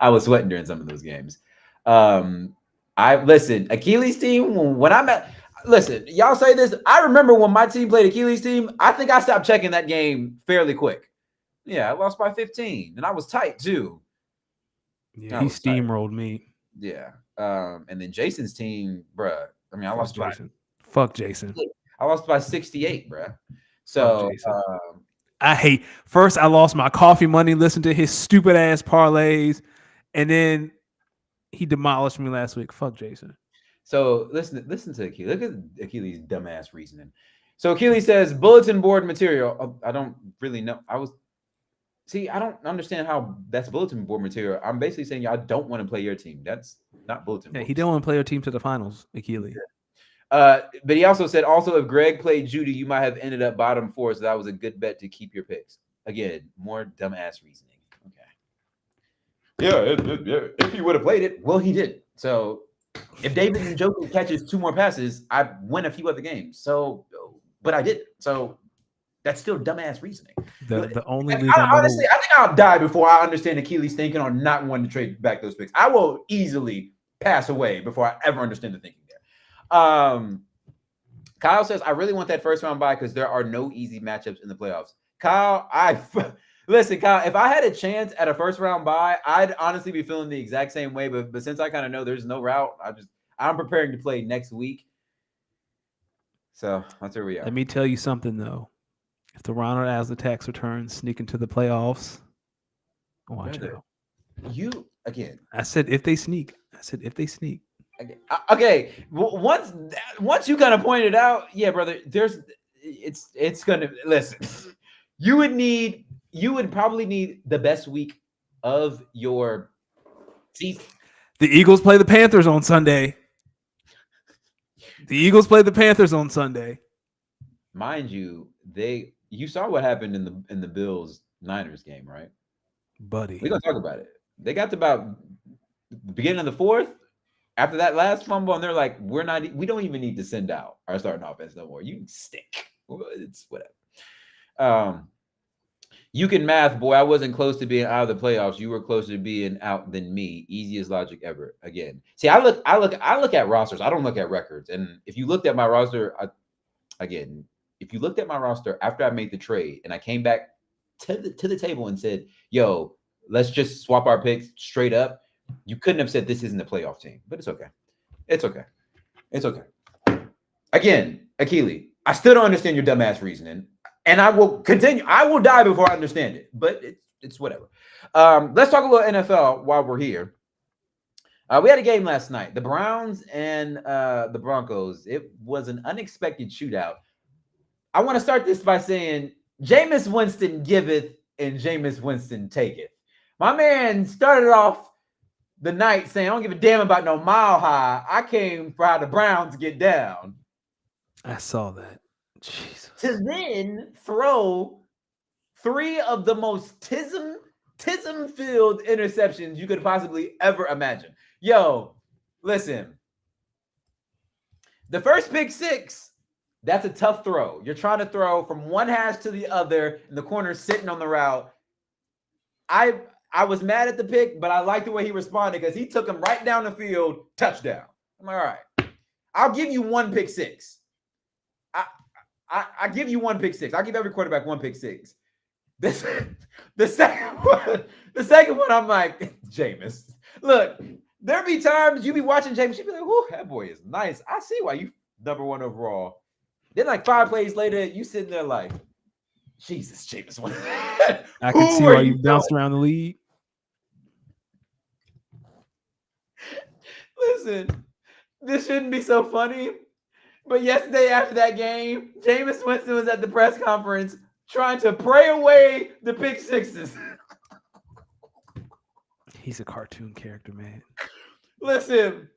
I was sweating during some of those games. I listen, Achilles team when I'm at. Listen, y'all say this. I remember when my team played Achilles team. I think I stopped checking that game fairly quick. Yeah, I lost by 15, and I was tight too. Yeah, I he was tight. steamrolled me. Yeah. And then Jason's team, bruh. I mean, Fuck Jason. Fuck Jason. I lost by 68, bruh. Fuck So Jason. I hate. First, I lost my coffee money listening to his stupid ass parlays, and then he demolished me last week. Fuck Jason. so listen to Achilles. Look at Achilles' dumbass reasoning. So Achilles says bulletin board material. I don't really know. I don't understand how that's bulletin board material. I'm basically saying I don't want to play your team. That's not bulletin Yeah, board. he didn't want to play your team to the finals, Achilles. But he also said, if Greg played Judy, you might have ended up bottom four. So that was a good bet to keep your picks. Again, more dumbass reasoning. Okay. Yeah, if he would have played it, well, he did. So if David Njoku catches 2 more passes, I win a few other games. So, but I didn't. So that's still dumbass reasoning. The only And league I'm gonna honestly, I think I'll die before I understand Achilles thinking on not wanting to trade back those picks. I will easily pass away before I ever understand the thinking there. Kyle says, I really want that first round bye because there are no easy matchups in the playoffs. Kyle, listen, Kyle, if I had a chance at a first round bye, I'd honestly be feeling the exact same way. But since I kind of know there's no route, I'm preparing to play next week. So that's where we are. Let me tell you something though. If the Ronald as the tax returns sneak into the playoffs, watch out. You again. I said if they sneak. Okay. Once you kind of pointed out, yeah, brother. It's gonna listen. You would probably need the best week of your season. The Eagles play the Panthers on Sunday. Mind you, you saw what happened in the Bills Niners game, right? Buddy. We're gonna talk about it. They got to about the beginning of the fourth. After that last fumble, and they're like, we don't even need to send out our starting offense no more. You stink. It's whatever. You can math, boy. I wasn't close to being out of the playoffs. You were closer to being out than me. Easiest logic ever. Again, see, I look at rosters. I don't look at records. And if you looked at my roster, again, if you looked at my roster after I made the trade and I came back to the table and said, "Yo, let's just swap our picks straight up," you couldn't have said this isn't a playoff team. But it's okay. It's okay. It's okay. Again, Akili, I still don't understand your dumbass reasoning, and I will continue. I will die before I understand it, but it's whatever. Let's talk a little NFL while we're here. We had a game last night, the Browns and the Broncos. It was an unexpected shootout. I want to start this by saying Jameis Winston giveth and Jameis Winston taketh. My man started off the night saying, I don't give a damn about no mile high. I came for how the Browns get down. I saw that. Jesus. To then throw 3 of the most tism-filled interceptions you could possibly ever imagine. Yo, listen. The first pick 6, that's a tough throw. You're trying to throw from one hash to the other, and the corner's sitting on the route. I was mad at the pick, but I like the way he responded because he took him right down the field, touchdown. I'm like, all right, I'll give you 1 pick 6. I give you 1 pick 6. I'll give every quarterback 1 pick 6. The second one, I'm like, Jameis. Look, there be times you be watching Jameis, you be like, "Whoo, that boy is nice. I see why you number 1 overall." Then, like 5 plays later, you sitting there like, Jesus, Jameis. I can see why you bounced around the league. Listen, this shouldn't be so funny. But yesterday after that game, Jameis Winston was at the press conference trying to pray away the pick 6s. He's a cartoon character, man. Listen,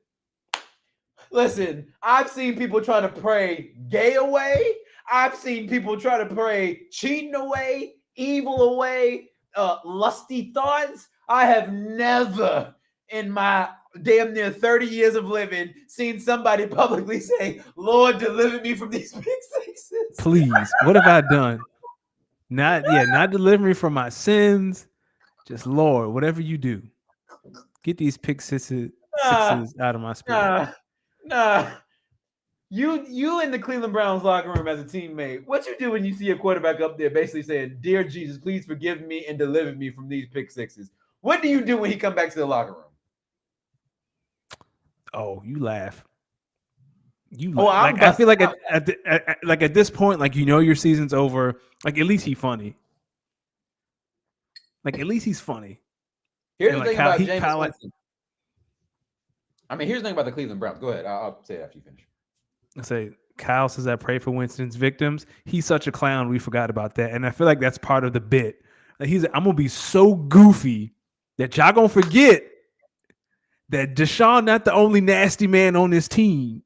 I've seen people try to pray gay away. I've seen people try to pray cheating away, evil away, lusty thoughts. I have never in my damn near 30 years of living seen somebody publicly say, "Lord, deliver me from these pick 6s. Please, what have I done? Not deliver me from my sins. Just Lord, whatever you do, get these pick 6s out of my spirit. Nah. You in the Cleveland Browns locker room as a teammate, what you do when you see a quarterback up there basically saying, "Dear Jesus, please forgive me and deliver me from these pick 6s." What do you do when he come back to the locker room? Oh, you laugh. I feel like at this point, like, you know, your season's over. Like, at least he's funny. Here's the thing about Jameis Winston. Here's the thing about the Cleveland Browns. Go ahead. I'll say it after you finish. I say, Kyle says, I pray for Winston's victims. He's such a clown. We forgot about that. And I feel like that's part of the bit. Like, I'm going to be so goofy that y'all going to forget that Deshaun not the only nasty man on this team.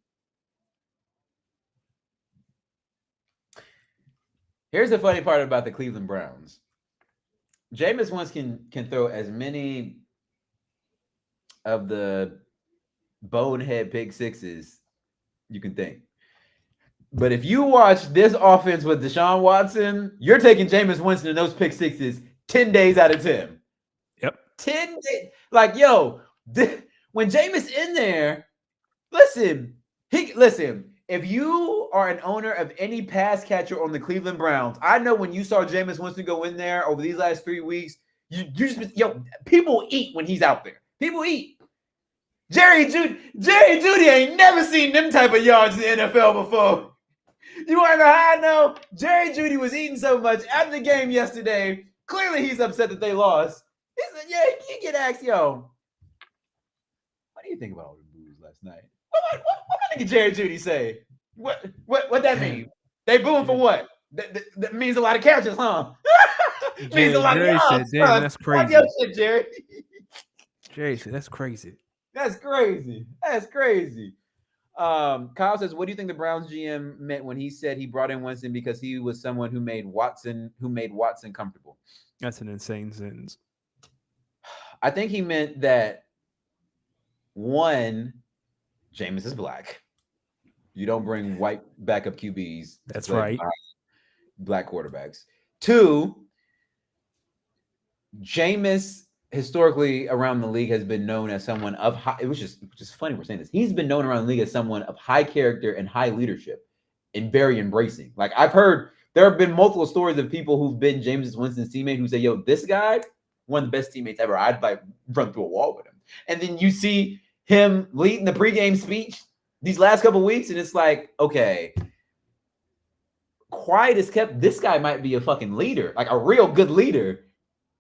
Here's the funny part about the Cleveland Browns. Jameis Winston can throw as many of the bonehead pick 6s you can think. But if you watch this offense with Deshaun Watson, you're taking Jameis Winston and those pick 6s 10 days out of 10. Yep. 10 days. Like, yo, when Jameis in there, listen, if you are an owner of any pass catcher on the Cleveland Browns, I know when you saw Jameis Winston go in there over these last 3 weeks, you just, people eat when he's out there. People eat. Jerry Jeudy ain't never seen them type of yards in the NFL before. You want to know how I know? Jerry Jeudy was eating so much after the game yesterday. Clearly, he's upset that they lost. He said, "Yeah, you get asked, yo, what do you think about all the boos last night? What did Jerry Jeudy say? What that mean? They booing for what? That means a lot of catches, huh? Means a lot of yards. Damn, that's crazy. Your shit, Jerry. Jerry said, that's crazy. That's crazy. That's crazy." Kyle says, "What do you think the Browns GM meant when he said he brought in Winston because he was someone who made Watson comfortable?" That's an insane sentence. I think he meant that, one, Jameis is black. You don't bring white backup QBs. That's right. Black quarterbacks. 2, Jameis historically around the league has been known as someone of high. It was just funny we're saying this. He's been known around the league as someone of high character and high leadership, and very embracing. Like I've heard, there have been multiple stories of people who've been Jameis Winston's teammate who say, "Yo, this guy, one of the best teammates ever. I'd like run through a wall with him." And then you see him leading the pregame speech these last couple of weeks, and it's like, okay, quiet is kept. This guy might be a fucking leader, like a real good leader.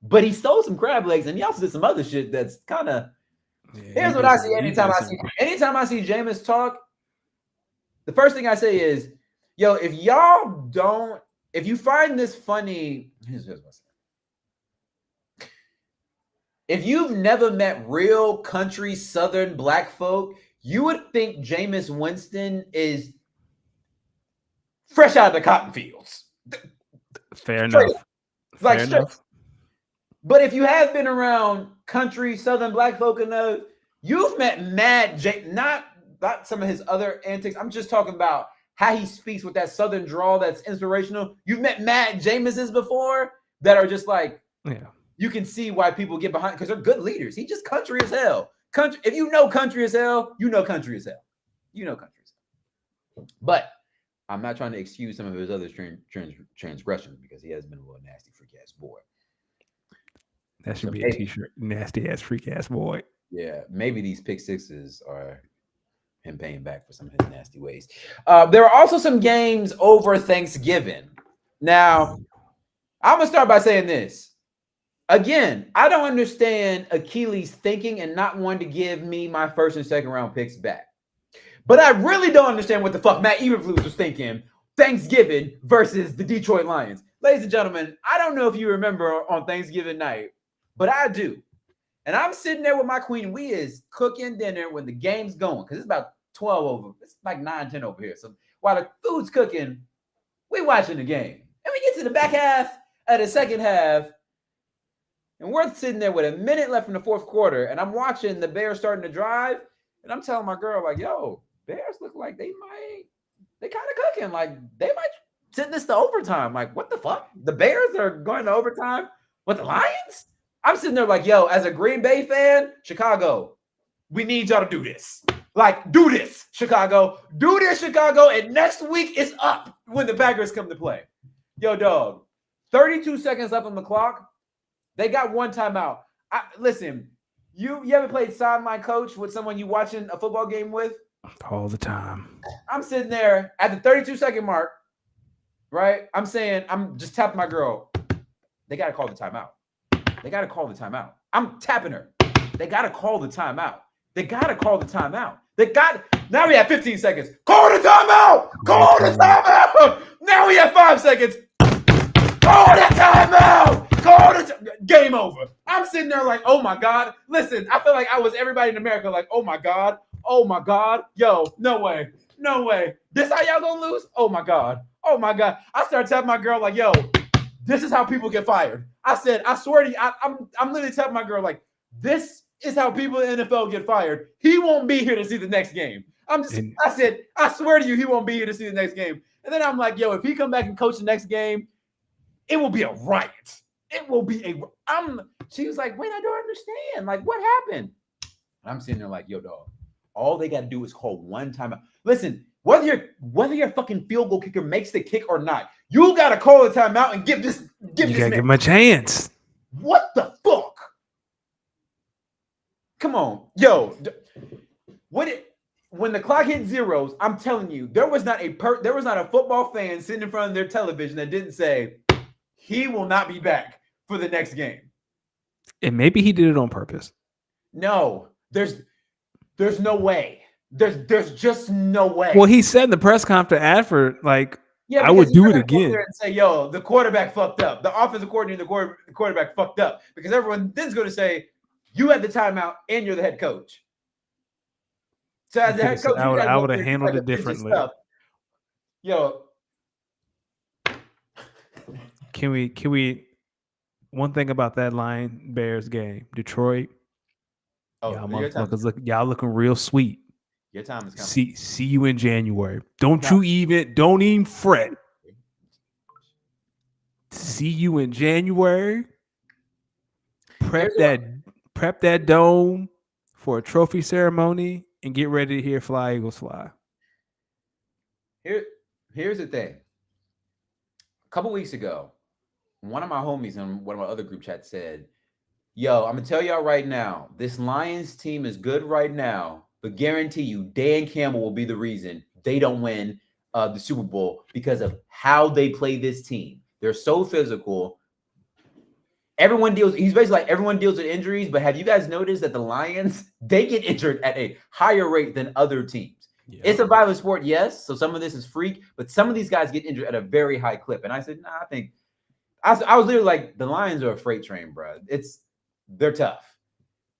But he stole some crab legs, and he also did some other shit that's kind of. Here's what I see anytime I see Jameis talk. The first thing I say is, "Yo, if you find this funny, here's what I say. If you've never met real country Southern black folk, you would think Jameis Winston is fresh out of the cotton fields." Fair enough. Like fair enough. But if you have been around country Southern black folk enough, you've met not some of his other antics. I'm just talking about how he speaks with that Southern drawl that's inspirational. You've met Matt Jameses before that are just like, yeah. You can see why people get behind because they're good leaders. He's just country as hell. Country. If you know country as hell, you know country as hell. You know country as hell. But I'm not trying to excuse some of his other transgressions because he has been a little nasty, freak ass boy. That should be a t-shirt. Nasty ass, freak ass boy. Yeah, maybe these pick sixes are him paying back for some of his nasty ways. There are also some games over Thanksgiving. Now, I'm going to start by saying this. Again, I don't understand Achilles thinking and not wanting to give me my first and second round picks back. But I really don't understand what the fuck Matt Eberflus was thinking Thanksgiving versus the Detroit Lions. Ladies and gentlemen, I don't know if you remember on Thanksgiving night, but I do. And I'm sitting there with my queen. We is cooking dinner when the game's going because it's about 12 over. It's like 9, 10 over here. So while the food's cooking, we watching the game. And we get to the back half of the second half, and we're sitting there with a minute left in the fourth quarter, and I'm watching the Bears starting to drive, and I'm telling my girl, like, yo, Bears look like they kind of cooking. Like, they might send this to overtime. Like, what the fuck? The Bears are going to overtime with the Lions? I'm sitting there like, yo, as a Green Bay fan, Chicago, we need y'all to do this. Like, do this, Chicago. Do this, Chicago, and next week is up when the Packers come to play. Yo, dog, 32 seconds left on the clock. They got one timeout. Listen, you ever played sideline coach with someone you watching a football game with? All the time. I'm sitting there at the 32-second mark, right? I'm just tapping my girl. They got to call the timeout. They got to call the timeout. I'm tapping her. They got to call the timeout. They got to call the timeout. Now we have 15 seconds. Call the timeout. Call the timeout. Now we have 5 seconds. Call the timeout. Game over. I'm sitting there like, oh my God. Listen, I feel like I was everybody in America like, oh my God. Oh my God. Yo, no way. No way. This how y'all gonna lose? Oh my God. Oh my God. I started telling my girl like, yo, this is how people get fired. I said, I swear to you, I'm literally telling my girl like, this is how people in the NFL get fired. He won't be here to see the next game. I said, I swear to you, he won't be here to see the next game. And then I'm like, yo, if he come back and coach the next game, it will be a riot. It will be she was like, wait, I don't understand. Like, what happened? And I'm sitting there like, yo, dog, all they got to do is call one timeout. Listen, whether your fucking field goal kicker makes the kick or not, you got to call a timeout and give him a chance. What the fuck? Come on. Yo, when the clock hit zeros, I'm telling you, there was not a football fan sitting in front of their television that didn't say, he will not be back for the next game. And maybe he did it on purpose. No, there's no way. There's just no way. Well, he said in the press conference after, like, I would do it again. And say, yo, the quarterback fucked up. The offensive coordinator, the quarterback fucked up. Because everyone then's going to say, you had the timeout and you're the head coach. So as the head coach, I would have handled it differently. Yo. Can we one thing about that Lion Bears game, Detroit? Y'all motherfuckers y'all looking real sweet. Your time is coming. See you in January. Don't even fret. See you in January. prep that dome for a trophy ceremony and get ready to hear Fly Eagles Fly. Here's the thing. A couple weeks ago, one of my homies in one of my other group chats said, "Yo, I'm gonna tell y'all right now, this Lions team is good right now, but guarantee you, Dan Campbell will be the reason they don't win the Super Bowl because of how they play this team. They're so physical. Everyone deals. He's basically like everyone deals with injuries, but have you guys noticed that the Lions they get injured at a higher rate than other teams? Yeah. It's a violent sport, yes. So some of this is freak, but some of these guys get injured at a very high clip. And I said, nah, I think I was literally like, the Lions are a freight train, bro. They're tough.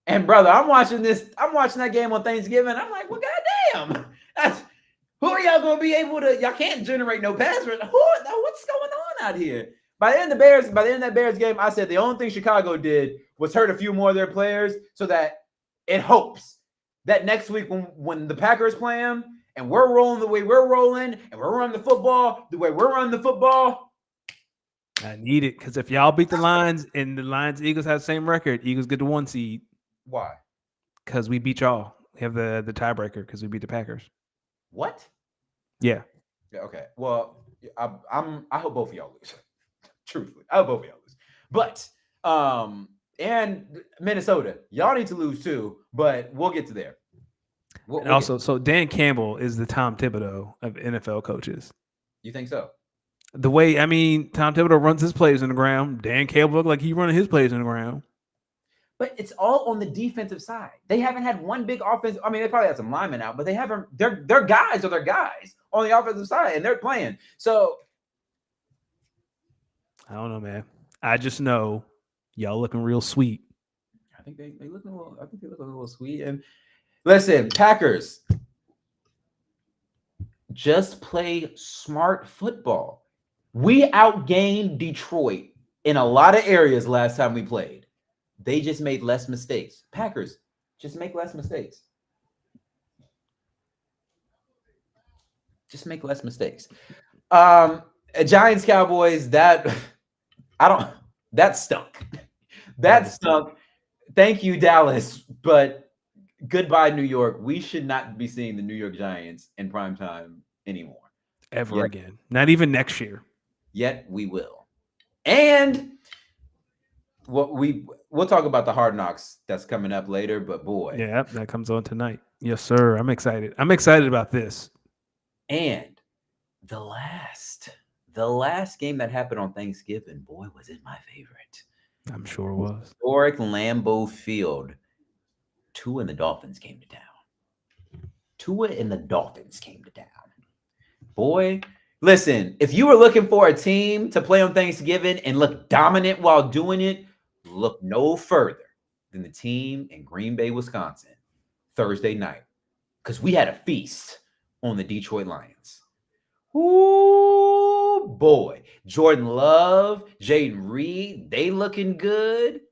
And brother, I'm watching that game on Thanksgiving. I'm like, well, goddamn, who are y'all gonna be able to? Y'all can't generate no pass. What's going on out here? By the end of that Bears game, I said the only thing Chicago did was hurt a few more of their players so that it hopes that next week when the Packers play them and we're rolling the way we're rolling and we're running the football the way we're running the football. I need it because if y'all beat the Lions and the Lions Eagles have the same record, Eagles get the 1 seed. Why? Because we beat y'all. We have the tiebreaker because we beat the Packers. What? Yeah. Okay. Well, I hope both of y'all lose. Truthfully, I hope both of y'all lose. But and Minnesota, y'all need to lose too. But we'll get to there. And also, so Dan Campbell is the Tom Thibodeau of NFL coaches. You think so? The way, Tom Thibodeau runs his plays in the ground. Dan Campbell looked like he running his plays in the ground. But it's all on the defensive side. They haven't had one big offense. I mean, they probably had some linemen out, but they haven't. Their guys are their guys on the offensive side, and they're playing. So I don't know, man. I just know y'all looking real sweet. I think they look a little. I think they look a little sweet. And listen, Packers, just play smart football. We outgained Detroit in a lot of areas last time we played. They just made less mistakes. Packers, just make less mistakes. Just make less mistakes. Giants, Cowboys, that stunk. That stunk. Thank you, Dallas, but goodbye, New York. We should not be seeing the New York Giants in primetime anymore. Ever again. Not even next year. Yet we will. And we'll talk about the Hard Knocks that's coming up later, but boy. Yeah, that comes on tonight. Yes, sir. I'm excited. I'm excited about this. And the last game that happened on Thanksgiving, boy, was it my favorite. I'm sure it was. Historic Lambeau Field. Tua and the Dolphins came to town. Boy, listen, if you were looking for a team to play on Thanksgiving and look dominant while doing it, look no further than the team in Green Bay, Wisconsin, Thursday night, because we had a feast on the Detroit Lions. Ooh, boy. Jordan Love, Jaden Reed, they looking good.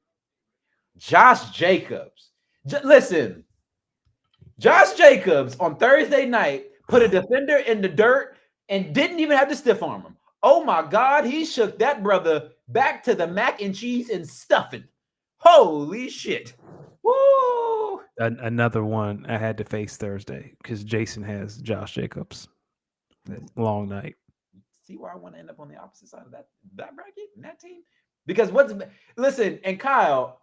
Josh Jacobs. Listen, Josh Jacobs on Thursday night put a defender in the dirt and didn't even have to stiff arm him. Oh my God, he shook that brother back to the mac and cheese and stuffing. Holy shit. Woo! Another one I had to face Thursday because Jason has Josh Jacobs. Long night. See why I want to end up on the opposite side of that bracket and that team? Because listen, and Kyle,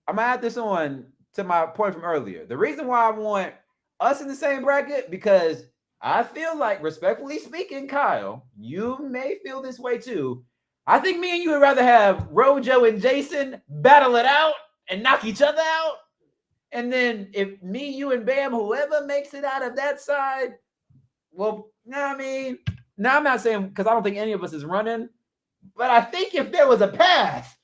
I'm gonna add this on to my point from earlier. The reason why I want us in the same bracket, because I feel like, respectfully speaking, Kyle, you may feel this way too. I think me and you would rather have Rojo and Jason battle it out and knock each other out. And then if me, you, and Bam, whoever makes it out of that side, well, I'm not saying because I don't think any of us is running, but I think if there was a path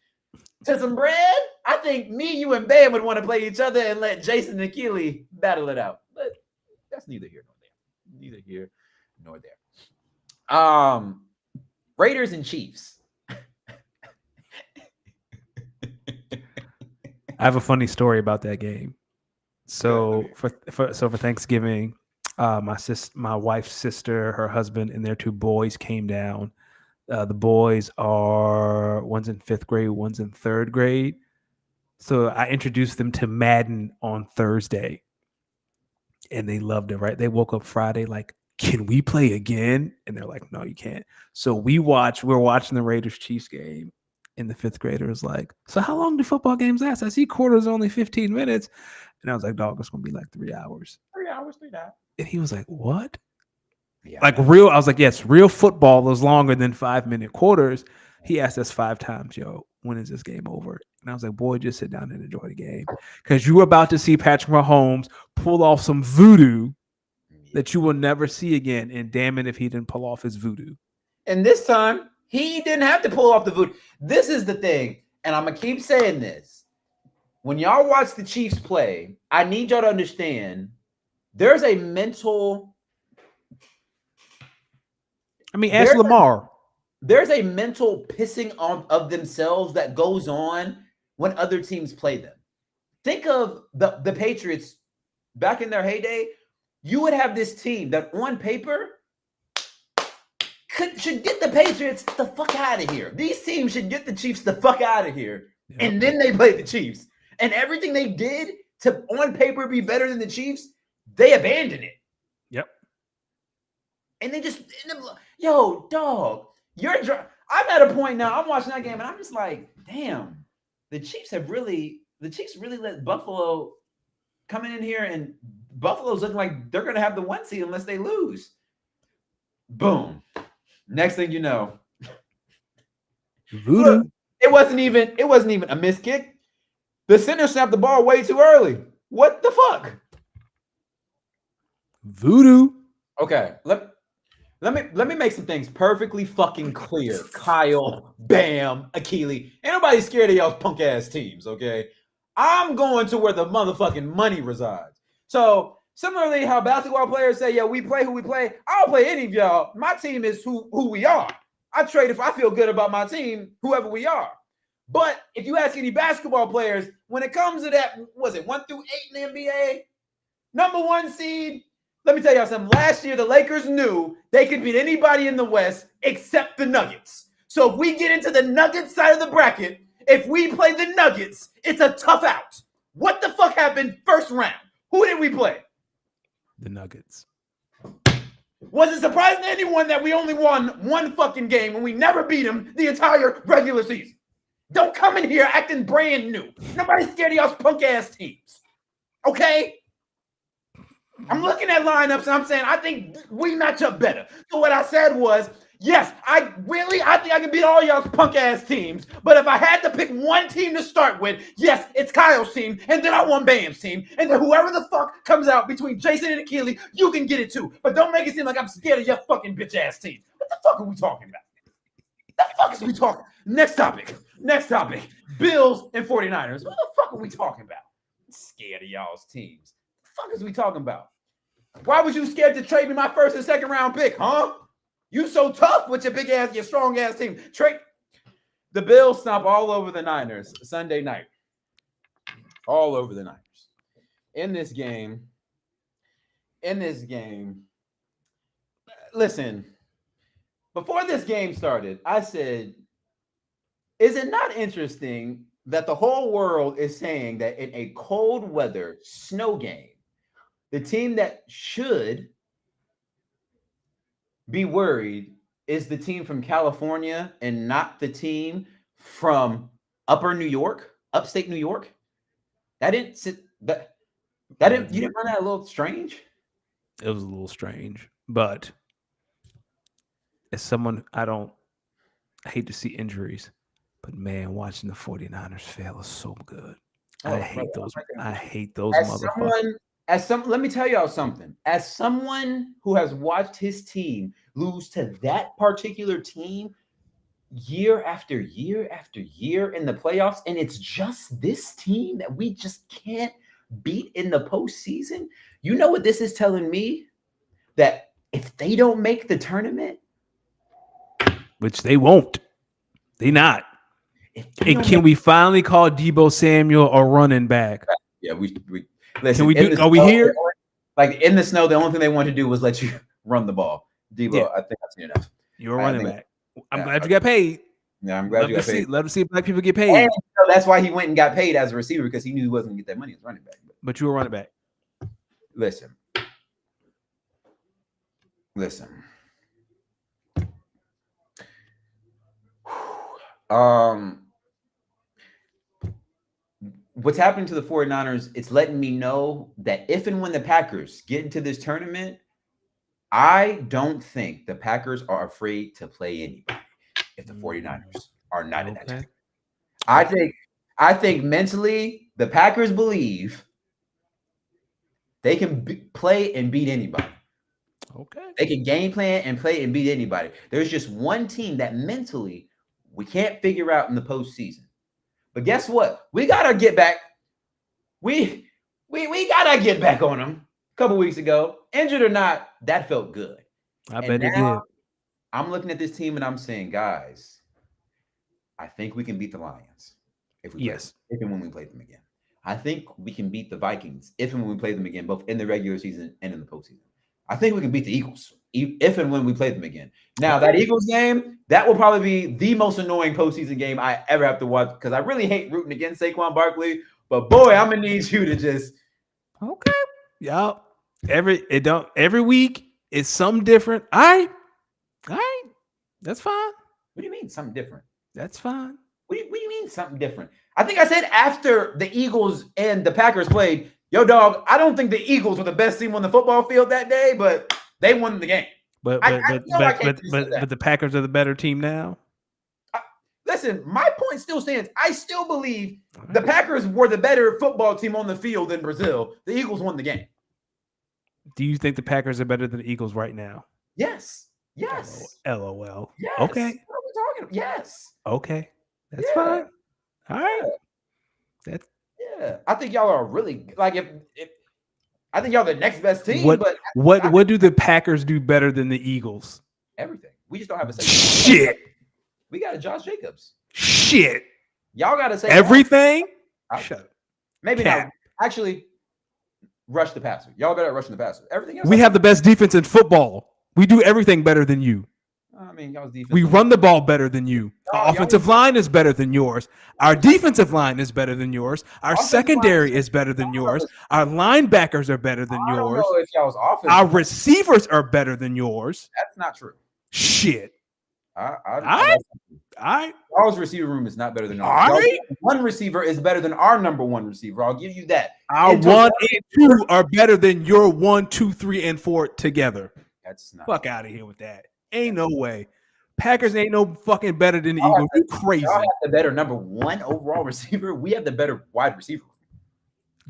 to some bread, I think me, you, and Bam would want to play each other and let Jason and Keely battle it out. But that's neither here nor there. Neither here nor there. Raiders and Chiefs. I have a funny story about that game. So for Thanksgiving, my wife's sister, her husband, and their 2 boys came down. The boys are one's in 5th grade, one's in 3rd grade. So I introduced them to Madden on Thursday, and they loved it. Right? They woke up Friday like, "Can we play again?" And they're like, "No, you can't." So we're watching the Raiders Chiefs game, and the fifth grader was like, "So how long do football games last?" I see quarters only 15 minutes, and I was like, "Dog, it's gonna be like 3 hours." 3 hours, 3 hours. And he was like, "What?" Yeah, Like real, I was like, "Yes, real football is longer than 5-minute quarters." He asked us 5 times, "Yo, when is this game over?" And I was like, "Boy, just sit down and enjoy the game, because you're about to see Patrick Mahomes pull off some voodoo that you will never see again." And damn it, if he didn't pull off his voodoo. And this time, he didn't have to pull off the voodoo. This is the thing, and I'm going to keep saying this. When y'all watch the Chiefs play, I need y'all to understand there's a mental... I mean, ask Lamar. There's a mental pissing on of themselves that goes on when other teams play them. Think of the Patriots back in their heyday. You would have this team that on paper should get the Patriots the fuck out of here. These teams should get the Chiefs the fuck out of here. Yep. And then they play the Chiefs. And everything they did to on paper be better than the Chiefs, they abandoned it. Yep. And they just, yo, dog, I'm at a point now, I'm watching that game and I'm just like, damn, the Chiefs really let Buffalo come in here, and Buffalo's looking like they're going to have the 1 seed unless they lose. Boom. Next thing you know, voodoo. Look, it wasn't even a missed kick. The center snapped the ball way too early. What the fuck? Voodoo. Okay, let me make some things perfectly fucking clear. Kyle, Bam, Akili. Ain't nobody scared of y'all's punk ass teams, okay? I'm going to where the motherfucking money resides. So similarly, how basketball players say, "Yeah, we play who we play." I don't play any of y'all. My team is who we are. I trade if I feel good about my team, whoever we are. But if you ask any basketball players, when it comes to that, was it 1 through 8 in the NBA? Number 1 seed. Let me tell y'all something. Last year, the Lakers knew they could beat anybody in the West except the Nuggets. So if we get into the Nuggets side of the bracket, if we play the Nuggets, it's a tough out. What the fuck happened first round? Who did we play? The Nuggets. Was it surprising to anyone that we only won 1 fucking game and we never beat them the entire regular season? Don't come in here acting brand new. Nobody's scared of y'all's punk ass teams. Okay? I'm looking at lineups and I'm saying I think we match up better. So what I said was, yes, I think I can beat all y'all's punk ass teams. But if I had to pick one team to start with, yes, it's Kyle's team, and then I want Bam's team, and then whoever the fuck comes out between Jason and Akili, you can get it too. But don't make it seem like I'm scared of your fucking bitch ass team. What the fuck are we talking about? The fuck is we talking? Next topic. Bills and 49ers. What the fuck are we talking about? I'm scared of y'all's teams. What the fuck is we talking about? Why was you scared to trade me my first and second round pick, huh? You so tough with your big ass, your strong ass team. Trade. The Bills stomp all over the Niners Sunday night. All over the Niners. In this game, listen, before this game started, I said, is it not interesting that the whole world is saying that in a cold weather snow game, the team that should be worried is the team from California and not the team from upstate New York? You didn't find that a little strange? It was a little strange, but as someone, I hate to see injuries, but man, watching the 49ers fail is so good. I hate those motherfuckers. Let me tell y'all something. As someone who has watched his team lose to that particular team year after year after year in the playoffs, and it's just this team that we just can't beat in the postseason. You know what this is telling me? That if they don't make the tournament, which they won't, they not. And can we finally call Deebo Samuel a running back? Yeah, we listen. Are we here? Like in the snow, the only thing they wanted to do was let you run the ball. Deebo, yeah. I think I've seen enough. You're a running back. I'm glad you got paid. Yeah, I'm glad you got paid. Let them see black people get paid. that's why he went and got paid as a receiver because he knew he wasn't going to get that money as running back. But you were running back. Listen. What's happening to the 49ers, it's letting me know that if and when the Packers get into this tournament, I don't think the Packers are afraid to play anybody if the 49ers are not in that tournament. I think mentally the Packers believe they can play and beat anybody. Okay. They can game plan and play and beat anybody. There's just one team that mentally we can't figure out in the postseason. But guess what? We gotta get back. We gotta get back on them a couple weeks ago. Injured or not, that felt good. I bet it did. I'm looking at this team and I'm saying, guys, I think we can beat the Lions if and when we play them again. I think we can beat the Vikings if and when we play them again, both in the regular season and in the postseason. I think we can beat the Eagles if and when we play them again. Now, that Eagles game, that will probably be the most annoying postseason game I ever have to watch because I really hate rooting against Saquon Barkley. But boy, I'm gonna need you to just every week is something different. All right, that's fine. What do you mean something different? That's fine. What do you mean something different? I think I said after the Eagles and the Packers played, yo, dog, I don't think the Eagles were the best team on the football field that day, but they won the game. But the Packers are the better team now. Listen, my point still stands. I still believe the Packers were the better football team on the field in Brazil. The Eagles won the game. Do you think the Packers are better than the Eagles right now? Yes. LOL. Yes. Okay. What are we talking about? Yes. Okay. That's fine. All right. I think y'all are really like if I think y'all the next best team. What do the Packers do better than the Eagles? Everything. We just don't have a second. Shit. We got a Josh Jacobs. Shit. Y'all got to say everything. Shut up. Maybe not. Actually, rush the passer. Y'all better rushing the passer. Everything else. We have the best defense in football. We do everything better than you. I mean, y'all's defense. We run the ball better than you. Our offensive line is better than yours. Our defensive line is better than yours. Our secondary is better than yours. Our linebackers are better than yours. I don't know if y'all's offense. Our receivers are better than yours. That's not true. Shit. All right. Y'all's receiver room is not better than ours. All right. One receiver is better than our number one receiver. I'll give you that. Our 1 and 2 are better than your 1, 2, 3, and 4 together. That's not. Fuck out of here with that. Ain't no way. Packers ain't no fucking better than the Eagles. You crazy. Y'all have the better number one overall receiver. We have the better wide receiver.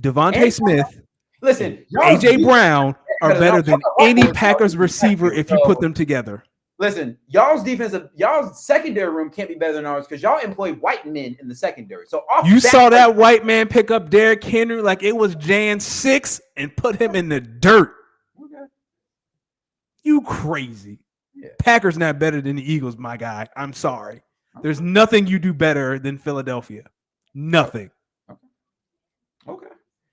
Devontae Smith. Listen, AJ Brown are better than any Packers receiver if you put them together. Listen, y'all's secondary room can't be better than ours because y'all employ white men in the secondary. So you saw that white man pick up Derrick Henry like it was Jan 6 and put him in the dirt. Okay. You crazy. Yeah. Packers not better than the Eagles, my guy. I'm sorry. There's nothing you do better than Philadelphia. Nothing. Okay.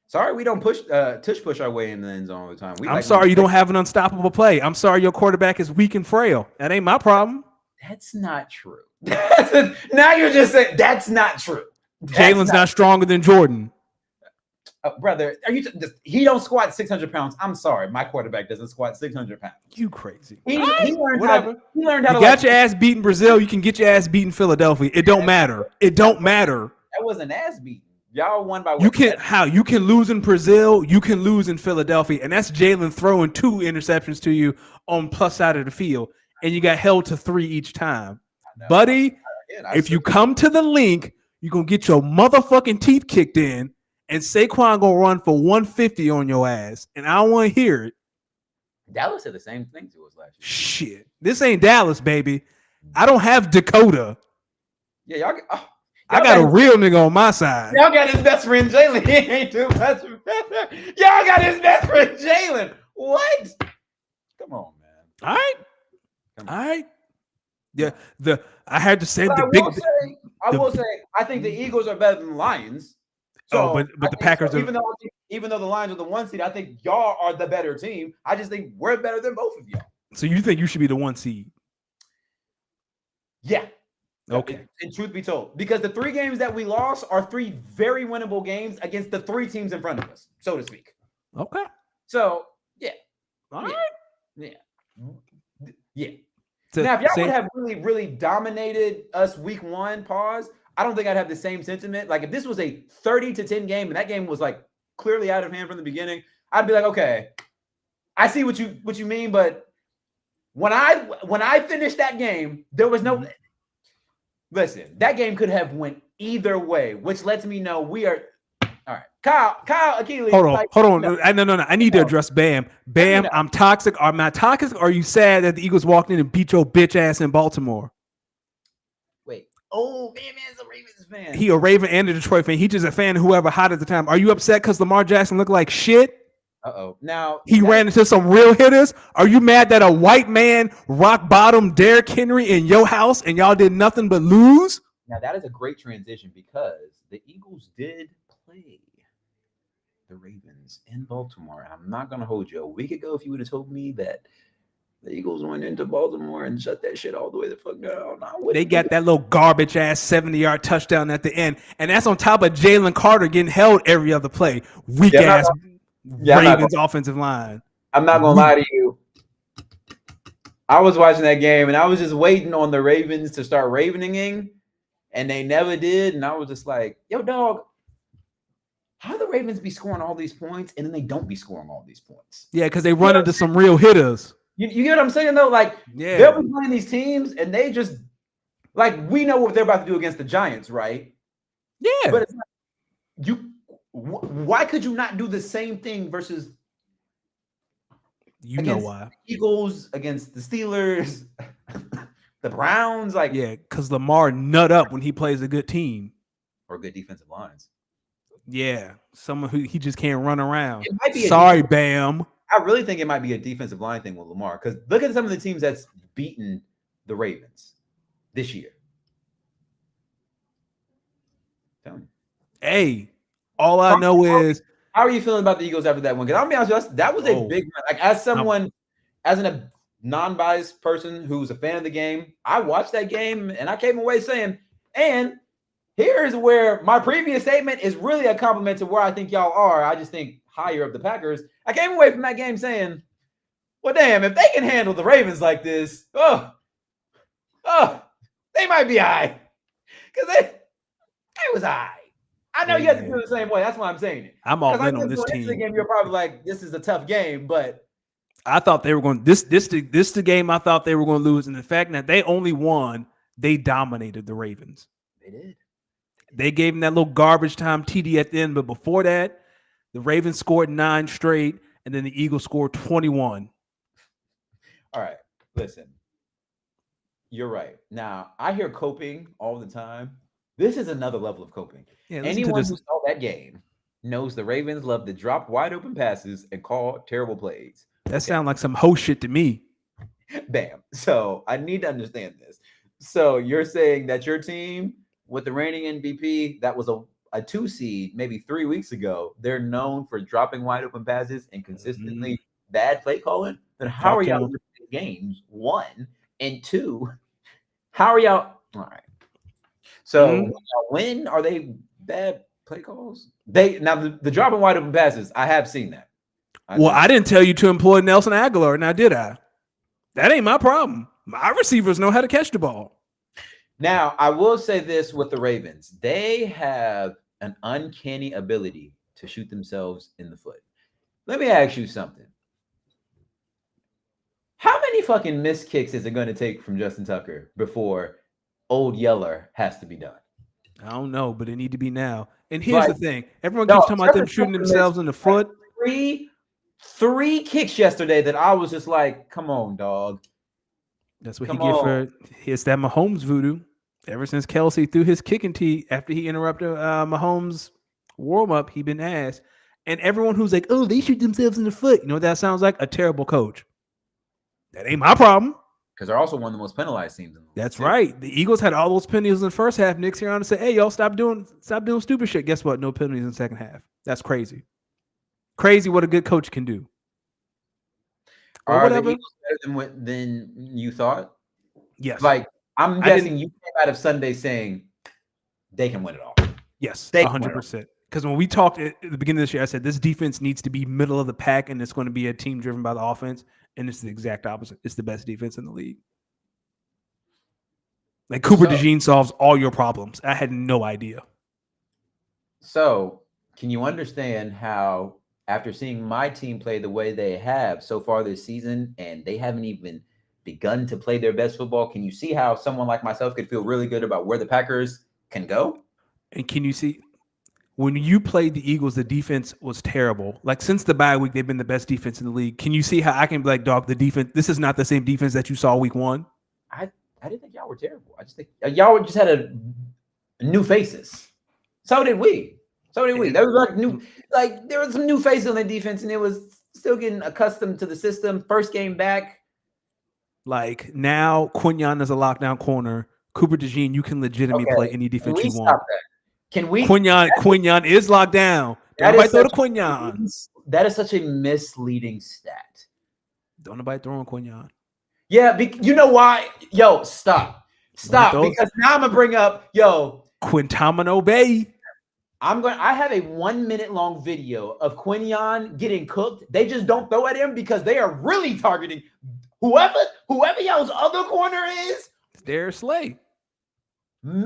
Sorry, we don't push our way in the end zone all the time. I'm sorry you don't have an unstoppable play. I'm sorry your quarterback is weak and frail. That ain't my problem. That's not true. Now you're just saying that's not true. Jalen's not stronger than Jordan. Brother, are you? He don't squat 600 pounds. I'm sorry, my quarterback doesn't squat 600 pounds. You crazy? He learned how to. You got your ass beat in Brazil. You can get your ass beat in Philadelphia. It don't matter. It don't matter. That wasn't ass beating. Y'all won by. You can lose in Brazil. You can lose in Philadelphia, and that's Jalen throwing 2 interceptions to you on plus side of the field, and you got held to 3 each time, buddy. If you come to the link, you gonna get your motherfucking teeth kicked in. And Saquon gonna run for 150 on your ass, and I don't want to hear it. Dallas said the same thing to us last year. Shit, this ain't Dallas, baby. I don't have Dakota. Yeah, I got a real nigga on my side. Y'all got his best friend Jalen. He ain't too much. Y'all got his best friend Jalen. What? Come on, man. All right. Yeah, I had to say I will say, I think the Eagles are better than the Lions. So but the Packers are. Even though the Lions are the 1 seed, I think y'all are the better team. I just think we're better than both of y'all. So you think you should be the 1 seed? Yeah. Okay. And truth be told, because the 3 games that we lost are 3 very winnable games against the 3 teams in front of us, so to speak. Okay. So yeah, All yeah, right. yeah. So, Now, if y'all would same. have really, really dominated us week 1, pause, I don't think I'd have the same sentiment. Like if this was a 30-10 game and that game was like clearly out of hand from the beginning, I'd be like, okay, I see what you mean, but when I finished that game, there was no listen. That game could have went either way, which lets me know we are all right. Kyle, Achilles. Hold on, Like, hold on. no, No. I need to address Bam. let me Bam, know. I'm toxic. Am I toxic? Or are you sad that the Eagles walked in and beat your bitch ass in Baltimore? Wait. Oh, man's a Ravens fan. He a Raven and a Detroit fan. He just a fan of whoever hot at the time. Are you upset because Lamar Jackson looked like shit? Uh-oh. Now He ran into some real hitters. Are you mad that a white man rock bottom Derrick Henry in your house and y'all did nothing but lose? Now that is a great transition because the Eagles did play the Ravens in Baltimore. And I'm not gonna hold you. A week ago, if you would have told me that the Eagles went into Baltimore and shut that shit all the way the fuck down, They got that little garbage ass 70-yard touchdown at the end, and that's on top of Jalen Carter getting held every other play. Weak ass Ravens offensive line. I'm not gonna lie to you. I was watching that game and I was just waiting on the Ravens to start ravening, and they never did. And I was just like, yo, dog, how the Ravens be scoring all these points and then they don't be scoring all these points? Yeah, because they run into some real hitters. You get what I'm saying though? Like, yeah, they'll be playing these teams and they just like we know what they're about to do against the Giants, right? Yeah, but it's like, why could you not do the same thing versus you know why? The Eagles, against the Steelers, the Browns, like yeah, because Lamar nut up when he plays a good team or good defensive lines. Yeah, someone who he just can't run around. It might be Sorry, Bam. I really think it might be a defensive line thing with Lamar because look at some of the teams that's beaten the Ravens this year. Tell me. Hey, all I know is how are you feeling about the Eagles after that one? Because I'll be honest with you, that was a big one. Like as someone, as a non-biased person who's a fan of the game, I watched that game and I came away saying, and here's where my previous statement is really a compliment to where I think y'all are. I just think higher of the Packers. I came away from that game saying, well, damn, if they can handle the Ravens like this, they might be all right. Because they was all right. I know you have to feel the same way. That's why I'm saying it. I'm all in on this team. The game, you're probably like, this is a tough game, but I thought they were going. This the game I thought they were going to lose, and the fact that they only won, they dominated the Ravens. They did. They gave them that little garbage time TD at the end, but before that, the Ravens scored 9 straight, and then the Eagles scored 21. All right, listen. You're right. Now I hear coping all the time. This is another level of coping. Yeah, anyone who saw that game knows the Ravens love to drop wide open passes and call terrible plays. That sounds like some ho shit to me. Bam. So I need to understand this. So you're saying that your team with the reigning MVP, that was a 2 seed maybe 3 weeks ago, they're known for dropping wide open passes and consistently bad play calling? Then how are y'all winning games? 1 and 2. How are y'all? All right. So when are they bad play calls? They now the dropping wide open passes. I have seen that. I didn't tell you to employ Nelson Aguilar, now did I? That ain't my problem. My receivers know how to catch the ball. Now I will say this with the Ravens: they have an uncanny ability to shoot themselves in the foot. Let me ask you something. How many fucking missed kicks is it going to take from Justin Tucker before Old Yeller has to be done? I don't know, but it need to be now. And here's the thing. Everyone keeps talking about them shooting themselves in the foot. Three kicks yesterday that I was just like, come on, dog. That's what he get for it's that Mahomes voodoo. Ever since Kelsey threw his kicking tee after he interrupted Mahomes' warm-up, he been asked. And everyone who's like, oh, they shoot themselves in the foot. You know what that sounds like? A terrible coach. That ain't my problem. Because they're also one of the most penalized teams in the league. That's right. The Eagles had all those penalties in the first half. Nick's here on to say, hey, y'all, stop doing stupid shit. Guess what? No penalties in the second half. That's crazy. Crazy what a good coach can do. Are the Eagles better than you thought? Yes. Like, I'm guessing you came out of Sunday saying they can win it all. Yes, They 100%. Because when we talked at the beginning of this year, I said this defense needs to be middle of the pack, and it's going to be a team driven by the offense. And it's the exact opposite. It's the best defense in the league. Like Cooper DeJean solves all your problems. I had no idea. So, can you understand how, after seeing my team play the way they have so far this season, and they haven't even begun to play their best football, can you see how someone like myself could feel really good about where the Packers can go? And can you see when you played the Eagles, the defense was terrible. Like since the bye week, they've been the best defense in the league. Can you see how I can be like, dog, the defense, this is not the same defense that you saw week 1? I didn't think y'all were terrible. I just think y'all just had new faces. So did we. There was there was some new faces on the defense, and it was still getting accustomed to the system. First game back. Like now, Quinyon is a lockdown corner. Cooper DeJean, you can legitimately play any defense you want. That? Can we? Quinyon is locked down. Don't nobody throw to Quinyon. That is such a misleading stat. Don't nobody throw on Quinyon. Yeah, you know why? Yo, stop, because now I'm gonna bring up Quintamino Bay. I have a 1 minute long video of Quinyon getting cooked. They just don't throw at him because they are really targeting whoever y'all's other corner is. Darius Slay.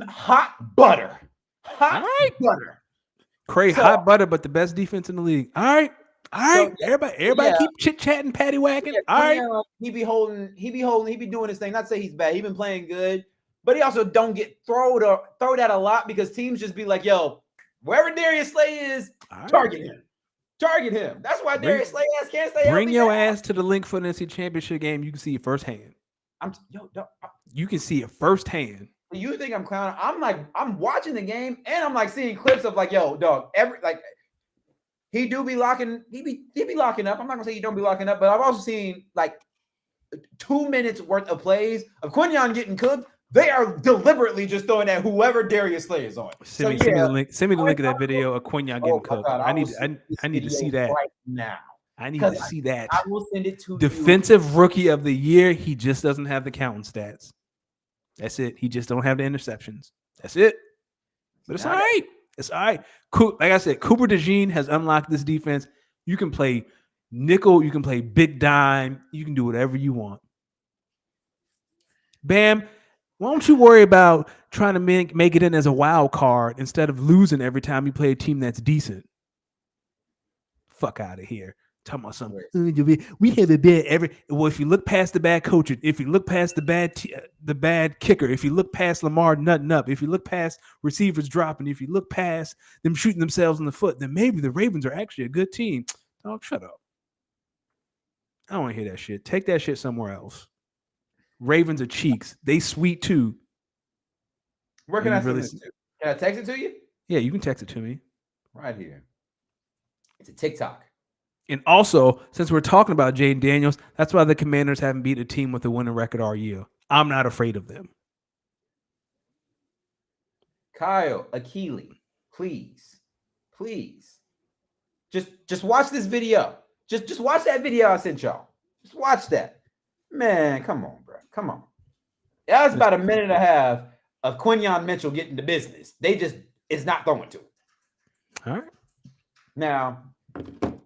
Hot butter. Butter. Hot butter, but the best defense in the league. All right. Everybody keep chit-chatting, patty-whacking. All right. He be doing his thing. Not to say he's bad. He been playing good, but he also don't get thrown at a lot because teams just be like, yo, wherever Darius Slay is, target him. That's why Darius Slay can't stay. Bring your ass to the Link for the NC Championship game. You can see it firsthand. You can see it firsthand. You think I'm clowning? I'm watching the game and I'm like seeing clips of like, yo, dog, he be locking up. I'm not gonna say he don't be locking up, but I've also seen like 2 minutes worth of plays of Quinyon getting cooked. They are deliberately just throwing at whoever Darius Slay is on. Send me the link. Send me the link of that video of Quinyon getting cooked. God, I need to see that right now. I need to see that. I will send it to Defensive Rookie of the Year. He just doesn't have the counting stats. That's it. He just don't have the interceptions. That's it. But it's all right. It's all right. Like I said, Cooper DeJean has unlocked this defense. You can play nickel. You can play big dime. You can do whatever you want. Bam. Why don't you worry about trying to make it in as a wild card instead of losing every time you play a team that's decent? Fuck out of here. Talking about something. We have a bad if you look past the bad coaching, if you look past the bad kicker, if you look past Lamar nutting up, if you look past receivers dropping, if you look past them shooting themselves in the foot, then maybe the Ravens are actually a good team. Dog, shut up. I don't want to hear that shit. Take that shit somewhere else. Ravens are cheeks. They sweet too. Where can I send this to? Can I text it to you? Yeah, you can text it to me. Right here. It's a TikTok. And also, since we're talking about Jaden Daniels, that's why the Commanders haven't beat a team with a winning record all year. I'm not afraid of them. Kyle, Akili, please. Just watch this video. Just watch that video I sent y'all. Just watch that. Man, come on, bro. Come on. That was about a minute and a half of Quinyon Mitchell getting to business. It's not throwing to him. All right. Now,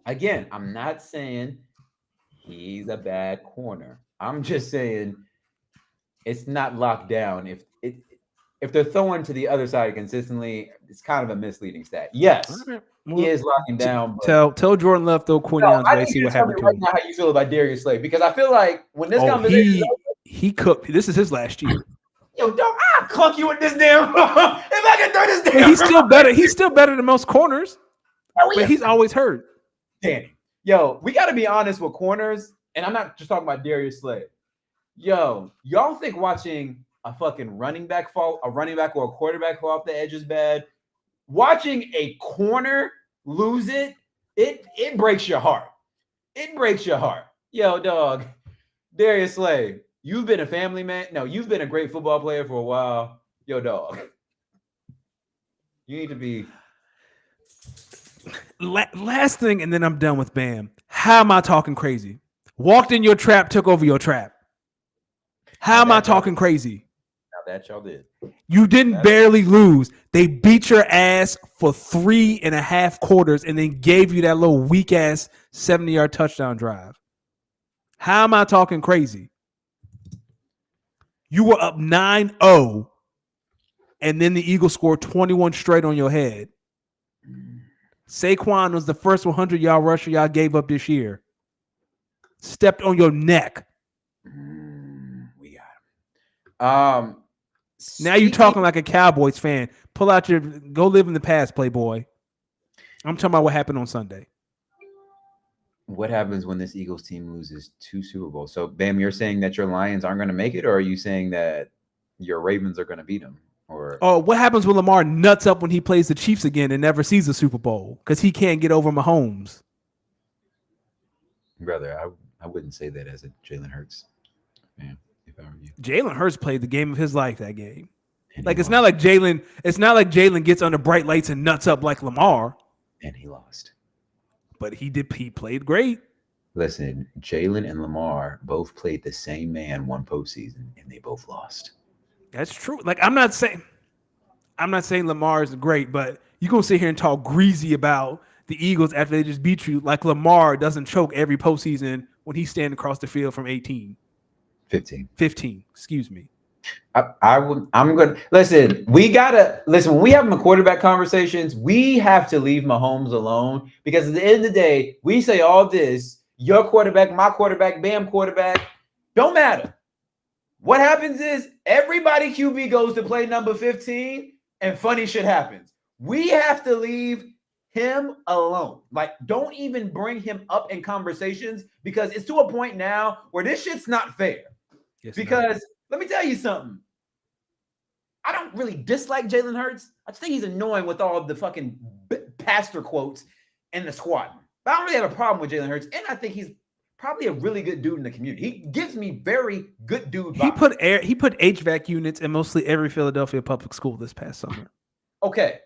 again, I'm not saying he's a bad corner. I'm just saying it's not locked down. If they're throwing to the other side consistently, it's kind of a misleading stat. Yes, he is locking down. Tell Jordan Love throw Quinyon's way. See what happens to him. Now, how you feel about Darius Slay? Because I feel like when this conversation, he cooked. This is his last year. Yo, dog, I'll clunk you with this damn. If I can throw this damn, but he's still better. He's still better than most corners. But he's always hurt. Danny, yo, we got to be honest with corners, and I'm not just talking about Darius Slay. Yo, y'all think watching a fucking running back or a quarterback fall off the edge is bad? Watching a corner lose it breaks your heart. It breaks your heart. Yo, dog, Darius Slay, you've been a family man. No, you've been a great football player for a while. Yo, dog, you need to be. Last thing, and then I'm done with Bam. How am I talking crazy? Walked in your trap, took over your trap. How am I talking crazy? Now That y'all did. You didn't barely lose. They beat your ass for 3.5 quarters and then gave you that little weak ass 70-yard touchdown drive. How am I talking crazy? You were up 9-0, and then the Eagles scored 21 straight on your head. Saquon was the first 100-yard rusher y'all gave up this year. Stepped on your neck. We got him. Now you talking like a Cowboys fan. Pull out your go live in the past, Playboy. I'm talking about what happened on Sunday. What happens when this Eagles team loses 2 Super Bowls? So, Bam, you're saying that your Lions aren't going to make it, or are you saying that your Ravens are going to beat them? Or what happens when Lamar nuts up when he plays the Chiefs again and never sees a Super Bowl because he can't get over Mahomes? Brother, I wouldn't say that as a Jalen Hurts fan. If I were you, Jalen Hurts played the game of his life that game. Like it's not like Jalen gets under bright lights and nuts up like Lamar. And he lost. But he played great. Listen, Jalen and Lamar both played the same man one postseason, and they both lost. That's true. Like I'm not saying Lamar is great, but you gonna sit here and talk greasy about the Eagles after they just beat you, like Lamar doesn't choke every postseason when he's standing across the field from 15. Excuse me. I'm going to listen. We got to listen when we have my quarterback conversations. We have to leave Mahomes alone because at the end of the day, we say all this. Your quarterback, my quarterback, Bam quarterback, don't matter. What happens is everybody QB goes to play number 15 and funny shit happens. We have to leave him alone. Like, don't even bring him up in conversations because it's to a point now where this shit's not fair. Because let me tell you something. I don't really dislike Jalen Hurts. I just think he's annoying with all the fucking pastor quotes and the squatting. But I don't really have a problem with Jalen Hurts, and I think he's probably a really good dude in the community. He gives me very good dude vibes. He put HVAC units in mostly every Philadelphia public school this past summer. Okay.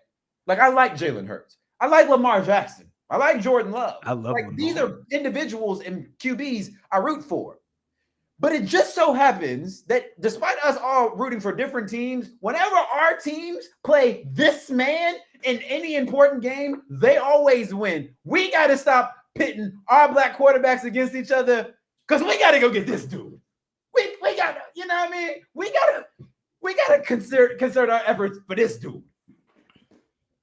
Like, I like Jalen Hurts. I like Lamar Jackson. I like Jordan Love. I love like Lamar. These are individuals and QBs I root for. But it just so happens that despite us all rooting for different teams, whenever our teams play this man in any important game, they always win. We got to stop pitting our black quarterbacks against each other because we got to go get this dude. We got to, you know what I mean? We got to consider our efforts for this dude.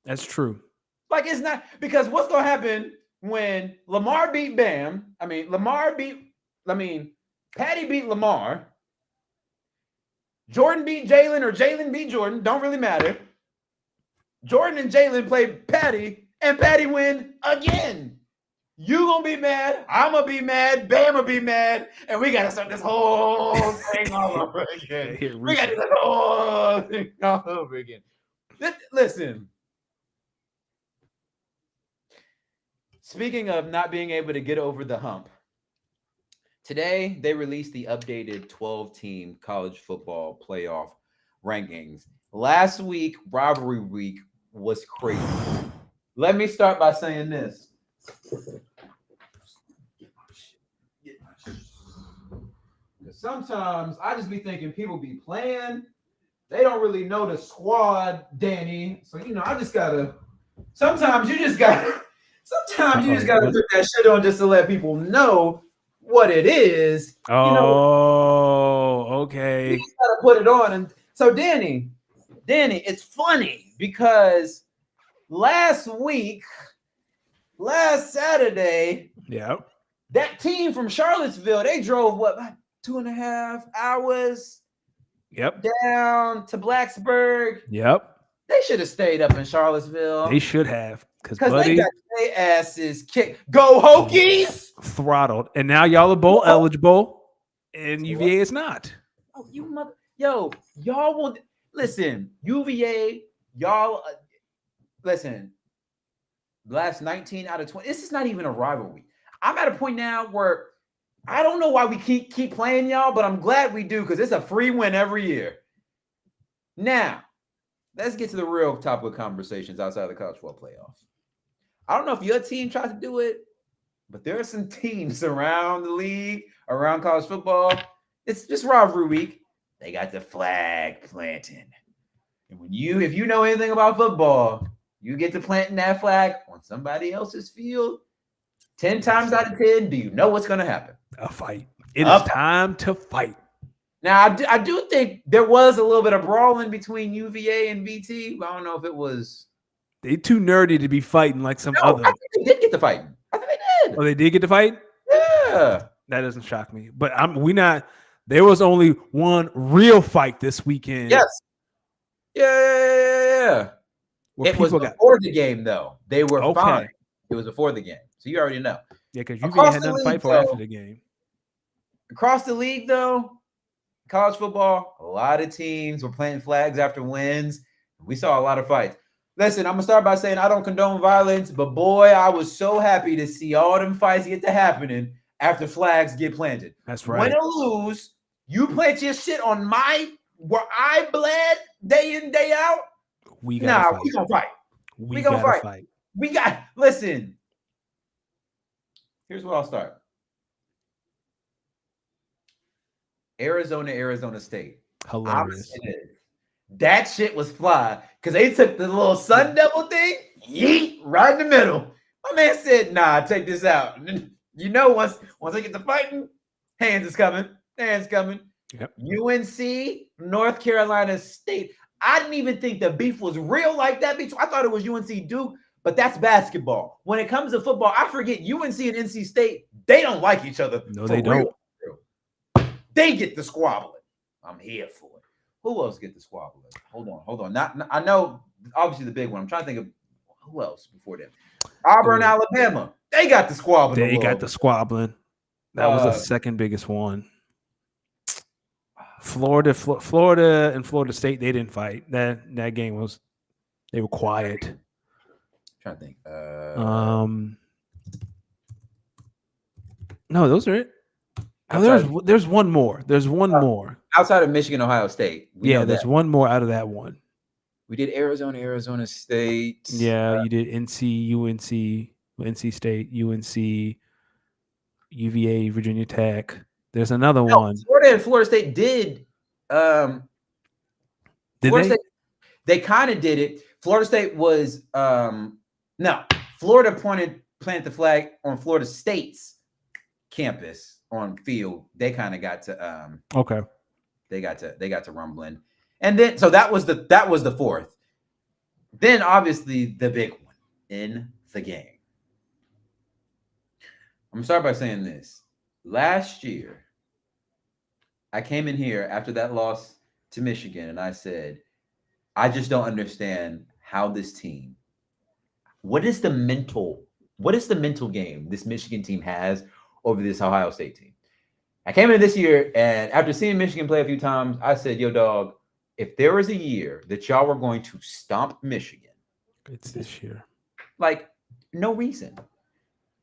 That's true. Like, it's not because what's going to happen when Lamar beat Bam? Patty beat Lamar. Jordan beat Jalen or Jalen beat Jordan. Don't really matter. Jordan and Jalen play Patty and Patty win again. You gonna be mad. I'm gonna be mad. Bam will be mad. And we gotta start this whole thing all over again. We gotta do this whole thing all over again. Listen. Speaking of not being able to get over the hump, today, they released the updated 12-team college football playoff rankings. Last week, rivalry week, was crazy. Let me start by saying this. Sometimes I just be thinking people be playing. They don't really know the squad, Danny. So, I just got to – sometimes you just got to put that shit on just to let people know what it is. Okay. You gotta put it on. And so Danny, it's funny because last Saturday, that team from Charlottesville, they drove about 2.5 hours down to Blacksburg. They should have stayed up in Charlottesville. They should have. Because they got their asses kicked. Go Hokies! Throttled. And now y'all are bowl eligible, and UVA is not. Oh, you mother. Yo, y'all will. Listen, UVA, y'all. Listen, last 19 out of 20. This is not even a rivalry. I'm at a point now where I don't know why we keep playing y'all, but I'm glad we do because it's a free win every year. Now, let's get to the real topic of conversations outside of the college football playoffs. I don't know if your team tried to do it, but there are some teams around the league, around college football. It's just rivalry week. they got the flag planting. And if you know anything about football, you get to planting that flag on somebody else's field. 10 times out of 10, do you know what's going to happen? A fight. It is time to fight. Now, I do think there was a little bit of brawling between UVA and VT. I don't know if it was. They too nerdy to be fighting like some other. I think they did get to fighting. I think they did. Oh, they did get to fight? Yeah. That doesn't shock me. But there was only one real fight this weekend. Yes. Yeah. It was before the game, though. They were fine. It was before the game. So you already know. Yeah, because UVA had nothing to fight for after the game. Across the league, though, college football, a lot of teams were planting flags after wins. We saw a lot of fights. Listen, I'm going to start by saying I don't condone violence, but boy, I was so happy to see all them fights get to happening after flags get planted. That's right. Win or lose, you plant your shit on where I bled day in, day out. We got to fight. We going to fight. We going to fight. Listen. Here's where I'll start. Arizona State. Hilarious. That shit was fly because they took the little Sun Devil thing, yeet, right in the middle. My man said, "Nah, take this out." And you know, once I get to fighting, hands is coming. Yep. UNC, North Carolina State. I didn't even think the beef was real like that. I thought it was UNC Duke, but that's basketball. When it comes to football, I forget UNC and NC State. They don't like each other. No, they don't. They get the squabbling. I'm here for it. Who else get the squabbling? Hold on. I know, obviously, the big one. I'm trying to think of who else before that. Auburn, Alabama. They got the squabbling. That was the second biggest one. Florida and Florida State, they didn't fight. That game was, they were quiet. I'm trying to think. No, those are it. Oh, there's one more. There's one more. Outside of Michigan, Ohio State. There's one more out of that one. We did Arizona State. Yeah, you did NC, UNC, NC State, UNC, UVA, Virginia Tech. There's another one. Florida and Florida State did. Did Florida State, they kind of did it. Florida State was no. Florida planted the flag on Florida State's campus on field. They kind of got to okay. They got to rumbling, and then so that was the fourth. Then obviously the big one in the game. I'm gonna start by saying this. Last year, I came in here after that loss to Michigan, and I said, I just don't understand how this team. What is the mental game this Michigan team has over this Ohio State team? I came in this year, and after seeing Michigan play a few times, I said, yo, dog, if there was a year that y'all were going to stomp Michigan, it's this year. Like, no reason.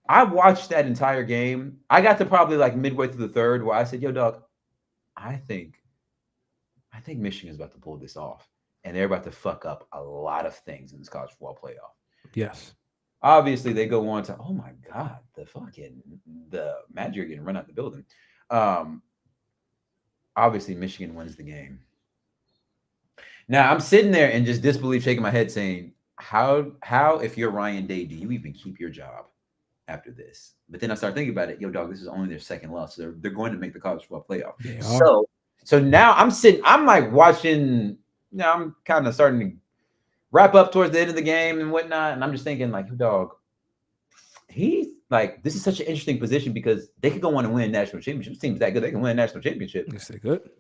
I watched that entire game. I got to probably like midway through the third where I said, yo, dog, I think Michigan's about to pull this off. And they're about to fuck up a lot of things in this college football playoff. Yes. Obviously, they go on to, oh my God, the Magic are getting run out the building. Obviously, Michigan wins the game. Now, I'm sitting there in just disbelief, shaking my head, saying, how if you're Ryan Day, do you even keep your job after this? But then I start thinking about it. Yo, dog, this is only their second loss. So they're going to make the college football playoff. So now I'm like watching, I'm kind of starting to wrap up towards the end of the game and whatnot. And I'm just thinking, like, dog, he's like, this is such an interesting position because they could go on and win national championships. Teams that good, they can win a national championship. Yes, they could.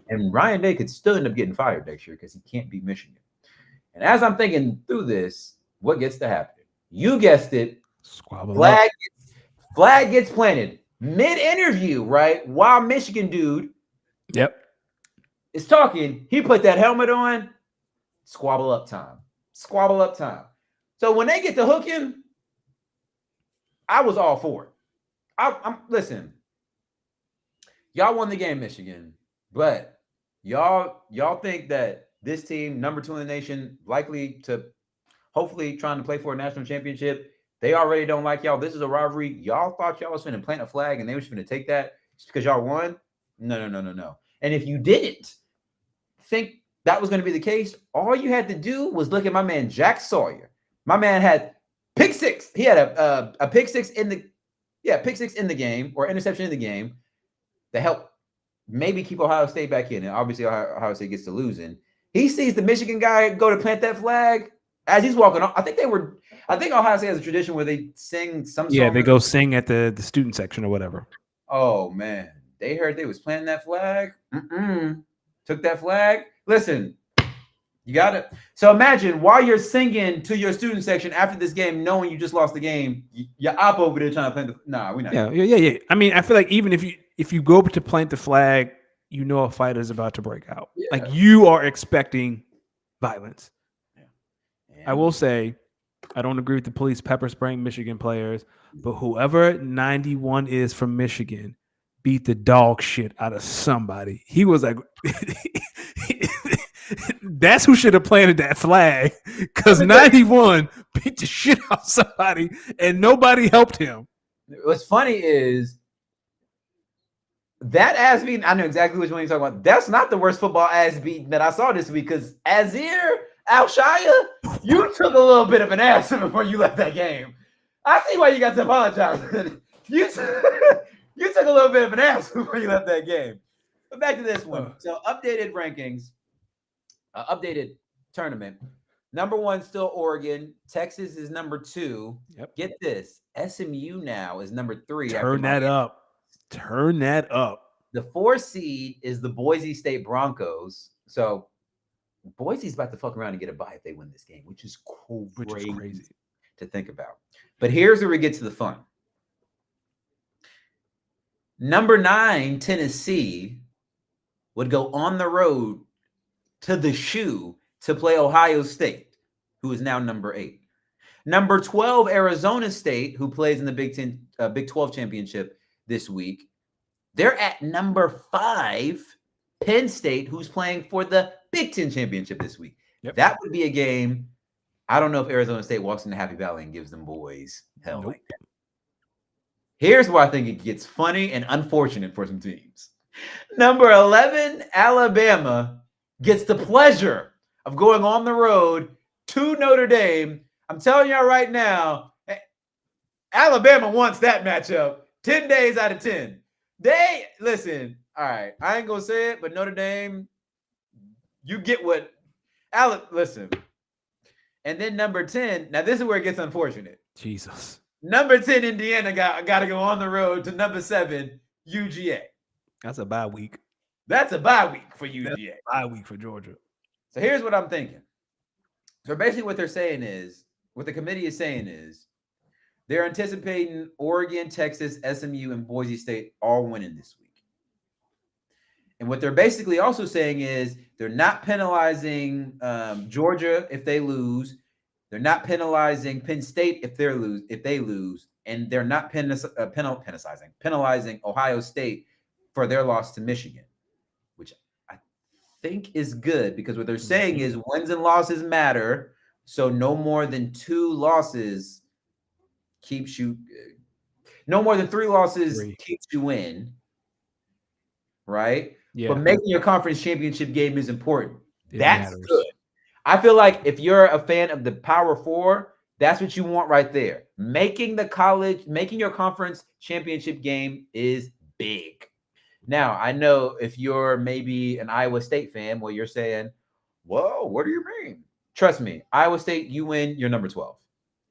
And Ryan Day could still end up getting fired next year because he can't beat Michigan. And as I'm thinking through this, what gets to happen? You guessed it. Flag gets planted mid-interview, right? While Michigan dude is talking, he put that helmet on. Squabble up time. So when they get to hooking, I was all for it. I'm listen. Y'all won the game, Michigan, but y'all think that this team, number 2 in the nation, likely to hopefully trying to play for a national championship, they already don't like y'all. This is a rivalry. Y'all thought y'all was finna plant a flag and they was finna take that just because y'all won? No. And if you didn't, think that was going to be the case, all you had to do was look at my man Jack Sawyer. My man had pick six. He had a pick six in the pick six in the game or interception in the game to help maybe keep Ohio State back in. And obviously Ohio State gets to losing. He sees the Michigan guy go to plant that flag as he's walking off. I think Ohio State has a tradition where they sing some song. Yeah, they go sing at the student section or whatever. Oh man, they heard they was planting that flag. Took that flag. Listen, you got it. So imagine while you're singing to your student section after this game, knowing you just lost the game, you're up over there trying to plant the. Nah, we're not. Yeah. I mean, I feel like even if you go to plant the flag, you know a fight is about to break out. Yeah. Like you are expecting violence. Yeah. I will say, I don't agree with the police pepper spraying Michigan players, but whoever 91 is from Michigan beat the dog shit out of somebody. He was like, that's who should have planted that flag, because 91 beat the shit out of somebody and nobody helped him. What's funny is that ass beating, I know exactly which one you're talking about. That's not the worst football ass beating that I saw this week, because Azir Al-Shaya, you took a little bit of an ass before you left that game. I see why you got to apologize. You took a little bit of an ass before you left that game. But back to this one. So updated rankings, updated tournament. Number 1 still Oregon. Texas is number 2. Yep. Get this. SMU now is number 3. Turn that up. The 4 seed is the Boise State Broncos. So Boise's about to fuck around and get a bye if they win this game, which is crazy to think about. But here's where we get to the fun. Number 9, Tennessee, would go on the road to the shoe to play Ohio State, who is now number 8. Number 12, Arizona State, who plays in the Big 12 championship this week. They're at number 5, Penn State, who's playing for the Big 10 championship this week. Yep. That would be a game. I don't know if Arizona State walks into Happy Valley and gives them boys hell like that. Here's why I think it gets funny and unfortunate for some teams. Number 11, Alabama, gets the pleasure of going on the road to Notre Dame. I'm telling y'all right now, Alabama wants that matchup 10 days out of 10. Listen, all right, I ain't going to say it, but Notre Dame, you get what listen. And then number 10, now this is where it gets unfortunate. Jesus. Number 10, Indiana got to go on the road to number 7, UGA. That's a bye week. That's a bye week for UGA. That's a bye week for Georgia. So here's what I'm thinking. So basically what they're saying is, what the committee is saying is, they're anticipating Oregon, Texas, SMU, and Boise State all winning this week. And what they're basically also saying is they're not penalizing Georgia if they lose. They're not penalizing Penn State if they lose, and they're not penalizing Ohio State for their loss to Michigan, which I think is good, because what they're saying is wins and losses matter. So no more than 2 losses keeps you. No more than 3 losses keeps you in, right? Yeah. But making your conference championship game is important. That's good. I feel like if you're a fan of the Power 4, that's what you want right there. Making your conference championship game is big. Now, I know if you're maybe an Iowa State fan, well, you're saying, whoa, what do you mean? Trust me, Iowa State, you win, you're number 12.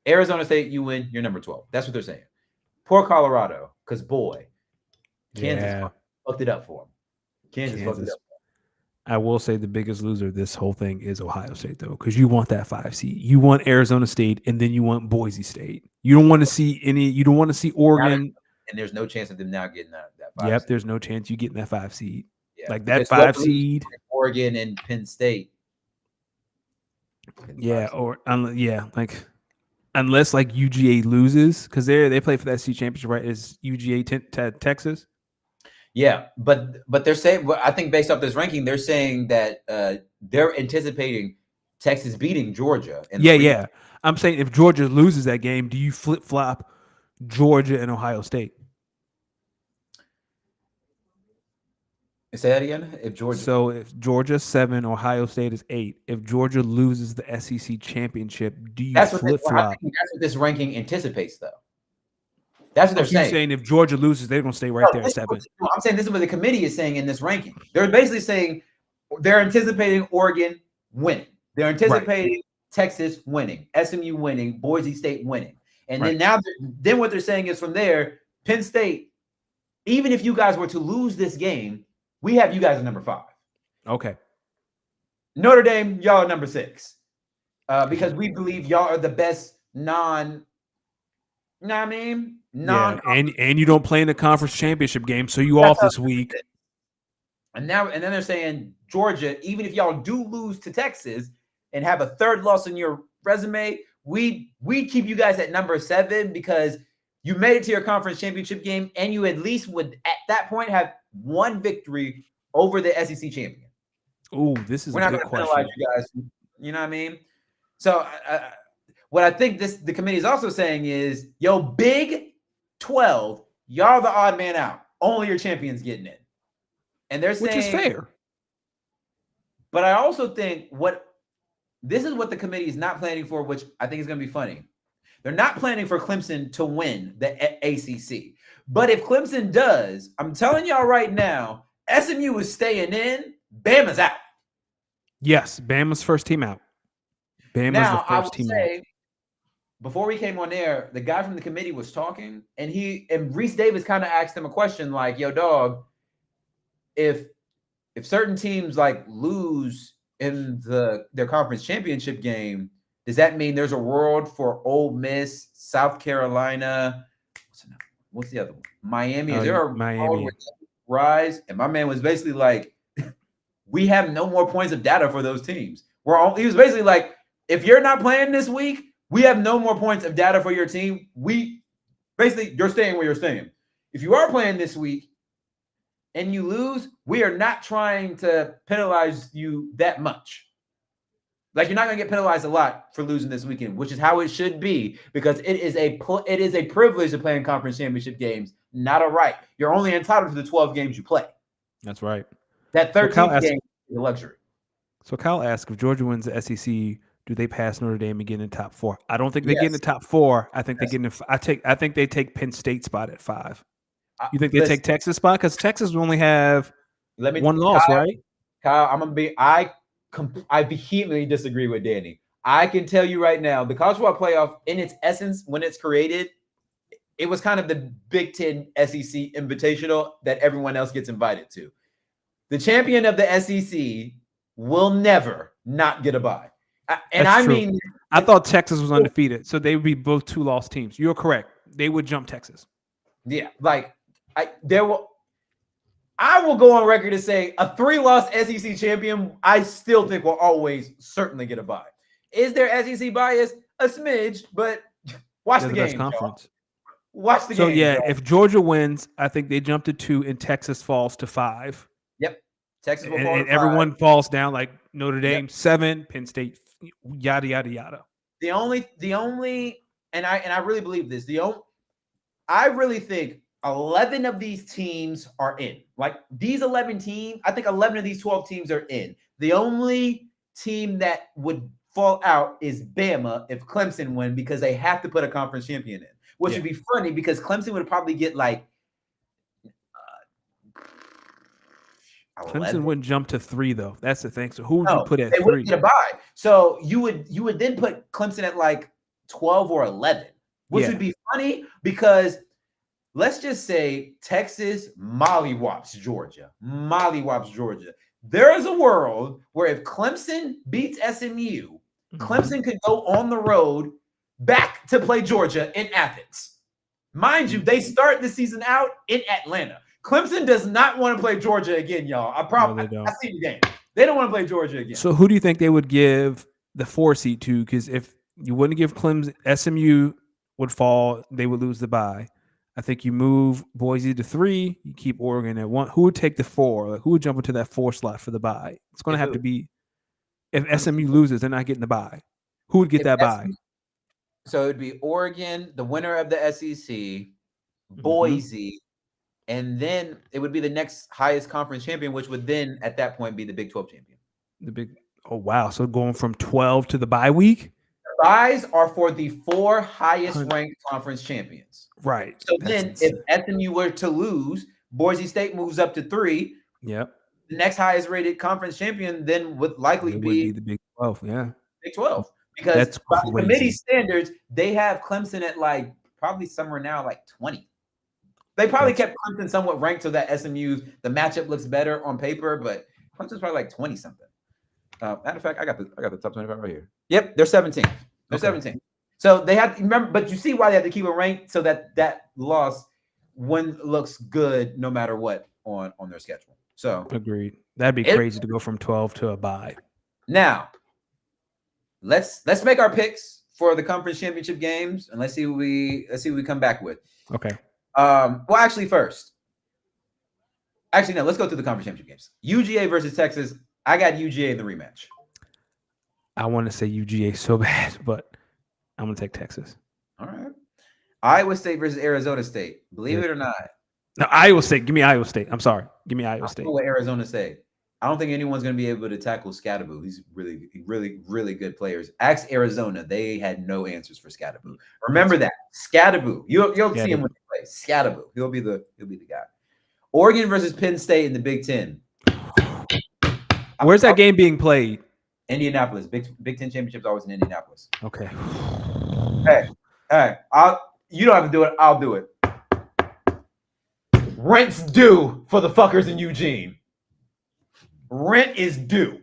Arizona State, you win, you're number 12. That's what they're saying. Poor Colorado, because boy, Kansas fucked it up for them. Kansas fucked it up. I will say the biggest loser of this whole thing is Ohio State, though, because you want that 5 seed. You want Arizona State, and then you want Boise State. You don't want to see You don't want to see Oregon. And there's no chance of them now getting that 5 seed. There's no chance you getting that 5 seed. Yeah. Like that 5 seed. Oregon and Penn State. Yeah, unless like UGA loses, because they play for that SEC championship, right? Is UGA Texas? Yeah, but they're saying, I think based off this ranking, they're saying that they're anticipating Texas beating Georgia. Yeah. I'm saying if Georgia loses that game, do you flip-flop Georgia and Ohio State? Say that again. If Georgia, So if Georgia's 7, Ohio State is 8. If Georgia loses the SEC championship, do you that's what flip I flop? think that's what this ranking anticipates, though. That's what Oh, they're so you're saying. saying if Georgia loses, they're going to stay right No, there at 7. no, I'm saying this is what the committee is saying in this ranking. They're basically saying they're anticipating Oregon winning. They're Right. anticipating Texas winning, SMU winning, Boise State winning. And Right. then what they're saying is from there, Penn State, even if you guys were to lose this game, we have you guys at number 5. Okay. Notre Dame, y'all are number 6. Because we believe y'all are the best Yeah, and you don't play in the conference championship game, so you off this week. And then they're saying Georgia, even if y'all do lose to Texas and have a third loss in your resume, we keep you guys at number 7 because you made it to your conference championship game and you at least would at that point have one victory over the SEC champion. Oh, this is We're a not good going to question. penalize you guys. You know what I mean? So what I think the committee is also saying is, yo, Big 12, y'all the odd man out. Only your champions getting in. And they're saying, which is fair. But I also think this is what the committee is not planning for, which I think is going to be funny. They're not planning for Clemson to win the ACC. But if Clemson does, I'm telling y'all right now, SMU is staying in, Bama's out. Yes, Bama's first team out. Bama's now, the first team out. Before we came on air, the guy from the committee was talking, and Reese Davis kind of asked him a question like, yo, dog, if certain teams like lose in their conference championship game, does that mean there's a world for Ole Miss, South Carolina? What's the other one? Miami. Is there a Miami rise? And my man was basically like, we have no more points of data for those teams. He was basically like, if you're not playing this week, we have no more points of data for your team. You're staying where you're staying. If you are playing this week and you lose, we are not trying to penalize you that much. Like, you're not going to get penalized a lot for losing this weekend, which is how it should be, because it is a privilege to play in conference championship games, not a right. You're only entitled to the 12 games you play. That's right. That 13th game is a luxury. So Kyle asked, if Georgia wins the SEC, do they pass Notre Dame and get in the top 4? I don't think they get in the top 4. I think they get in. I think they take Penn State spot at 5. You think they take Texas spot? Because Texas will only have one loss, right? Kyle, I'm gonna be. I vehemently disagree with Danny. I can tell you right now, the college football playoff, in its essence, when it's created, it was kind of the Big Ten SEC invitational that everyone else gets invited to. The champion of the SEC will never not get a bye. I thought Texas was undefeated, so they would be both 2-loss teams. You're correct. They would jump Texas. Yeah, I will go on record to say a 3-loss SEC champion, I still think will always certainly get a bye. Is there SEC bias? A smidge, but watch the game. Conference. Watch the game. So yeah, if Georgia wins, I think they jump to 2 and Texas falls to 5. Yep. Texas will fall and everyone falls down, like Notre Dame 7, Penn State, yada yada yada. The only and I really believe this. I really think 11 of these teams are in. Like, these 11 teams, I think 11 of these 12 teams are in. The only team that would fall out is Bama if Clemson win, because they have to put a conference champion in, which would be funny because Clemson would probably get like Clemson wouldn't jump to 3 though. That's the thing. So who would you put at 3? They wouldn't get a bye. So you would then put Clemson at like 12 or 11, which would be funny because let's just say Texas mollywops Georgia. There is a world where if Clemson beats SMU, Clemson could go on the road back to play Georgia in Athens. Mind you, they start the season out in Atlanta. Clemson does not want to play Georgia again, y'all. I see the game. They don't want to play Georgia again. So who do you think they would give the 4 seed to? Because if you wouldn't give Clemson, SMU would fall. They would lose the bye. I think you move Boise to 3. You keep Oregon at 1. Who would take the 4? Like, who would jump into that 4 slot for the bye? It's going to have to be, if SMU loses, they're not getting the bye. Who would get that bye? So it would be Oregon, the winner of the SEC, Boise, and then it would be the next highest conference champion, which would then at that point be the Big 12 champion. The big. Oh wow! So going from 12 to the bye week. Buys are for the 4 highest ranked conference champions. Right. So then, if SMU were to lose, Boise State moves up to 3. Yep. The next highest rated conference champion then would likely be the Big 12. Yeah. Big 12, because by the committee standards, they have Clemson at like probably somewhere now like 20. They probably kept Clemson somewhat ranked so that SMU's the matchup looks better on paper, but Clemson's probably like 20 something. Matter of fact, I got the top 25 right here. Yep, they're 17. They're 17. So they have to remember, but you see why they have to keep it ranked, so that loss one looks good no matter what on their schedule. So agreed. That'd be crazy to go from 12 to a bye. Now, let's make our picks for the conference championship games, and let's see what we come back with. Okay. Well, actually, let's go through the conference championship games. UGA versus Texas. I got UGA in the rematch. I want to say UGA so bad, but I'm going to take Texas. All right. Iowa State versus Arizona State. Believe it or not. No, Iowa State. Give me Iowa State. I'm sorry. Give me Iowa State. What Arizona State. I don't think anyone's going to be able to tackle Scadaboo. He's really, really, really good players. Ask Arizona. They had no answers for Scadaboo. Remember that. Scadaboo. You'll see him when he plays. Scadaboo. He'll be the guy. Oregon versus Penn State in the Big Ten. Where's that game being played? Indianapolis. Big Ten championship's always in Indianapolis. Okay. Hey. You don't have to do it. I'll do it. Rent's due for the fuckers in Eugene. Rent is due.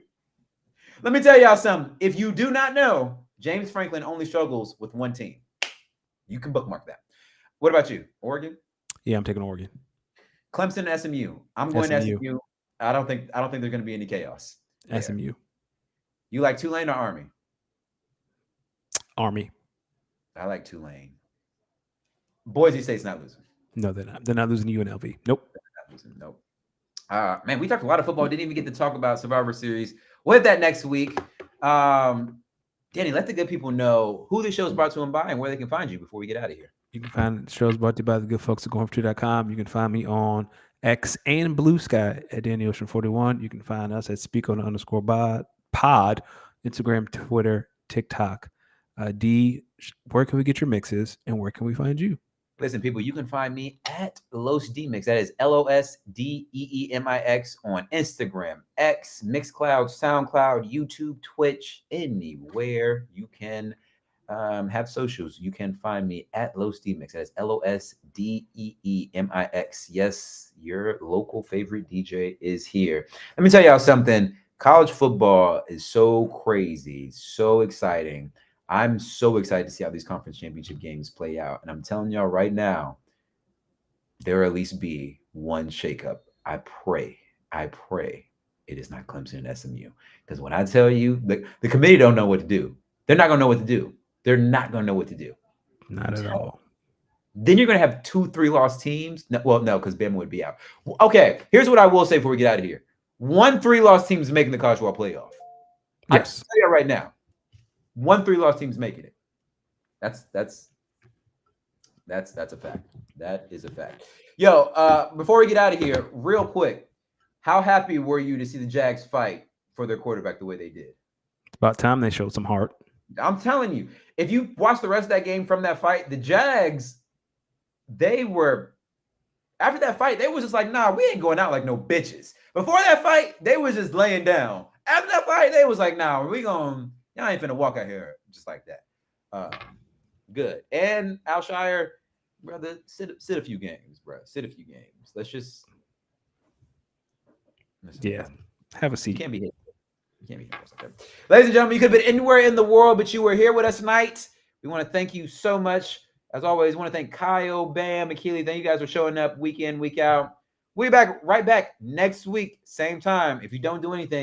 Let me tell y'all something. If you do not know, James Franklin only struggles with one team. You can bookmark that. What about you? Oregon? Yeah, I'm taking Oregon. Clemson, SMU. I'm going SMU. I don't think there's going to be any chaos. SMU. You like Tulane or Army? Army. I like Tulane. Boise State's not losing. No, they're not. They're not losing to UNLV. Nope. They're not losing. Nope. Man, we talked a lot of football. Didn't even get to talk about Survivor Series. We'll hit that next week. Danny, let the good people know who the show is brought to them by and where they can find you before we get out of here. You can find shows brought to you by the good folks at GoingForTree.com. You can find me on X and Blue Sky at Danny Ocean 41. You can find us at @SpeakOn_pod, Instagram, Twitter, TikTok. D, where can we get your mixes and where can we find you? Listen, people, you can find me at Los Demix. That is LOSDEEMIX on Instagram, X, Mixcloud, SoundCloud, YouTube, Twitch, anywhere you can have socials. You can find me at Los Demix. That is LOSDEEMIX. Yes, your local favorite DJ is here. Let me tell y'all something. College football is so crazy, so exciting. I'm so excited to see how these conference championship games play out. And I'm telling y'all right now, there will at least be one shakeup. I pray it is not Clemson and SMU. Because when I tell you, the committee don't know what to do. They're not going to know what to do. They're not going to know what to do. Not at all. Then you're going to have 2-3 lost teams. No, because Bama would be out. Okay, here's what I will say before we get out of here. 1-3 lost team is making the college football playoff. Yes. I can tell you right now. 1-3 loss team's making it. That's a fact. That is a fact. Yo, before we get out of here, real quick, how happy were you to see the Jags fight for their quarterback the way they did? About time they showed some heart. I'm telling you, if you watch the rest of that game from that fight, the Jags, after that fight, they was just like, nah, we ain't going out like no bitches. Before that fight, they was just laying down. After that fight, they was like, nah, y'all ain't finna walk out here just like that. Good. And Alshire, brother, sit a few games, bro. Sit a few games. Listen. Yeah. Have a seat. You can't be hit. Ladies and gentlemen, you could have been anywhere in the world, but you were here with us tonight. We want to thank you so much. As always, want to thank Kyle, Bam, Akili. Thank you guys for showing up week in, week out. We'll be right back next week, same time. If you don't do anything,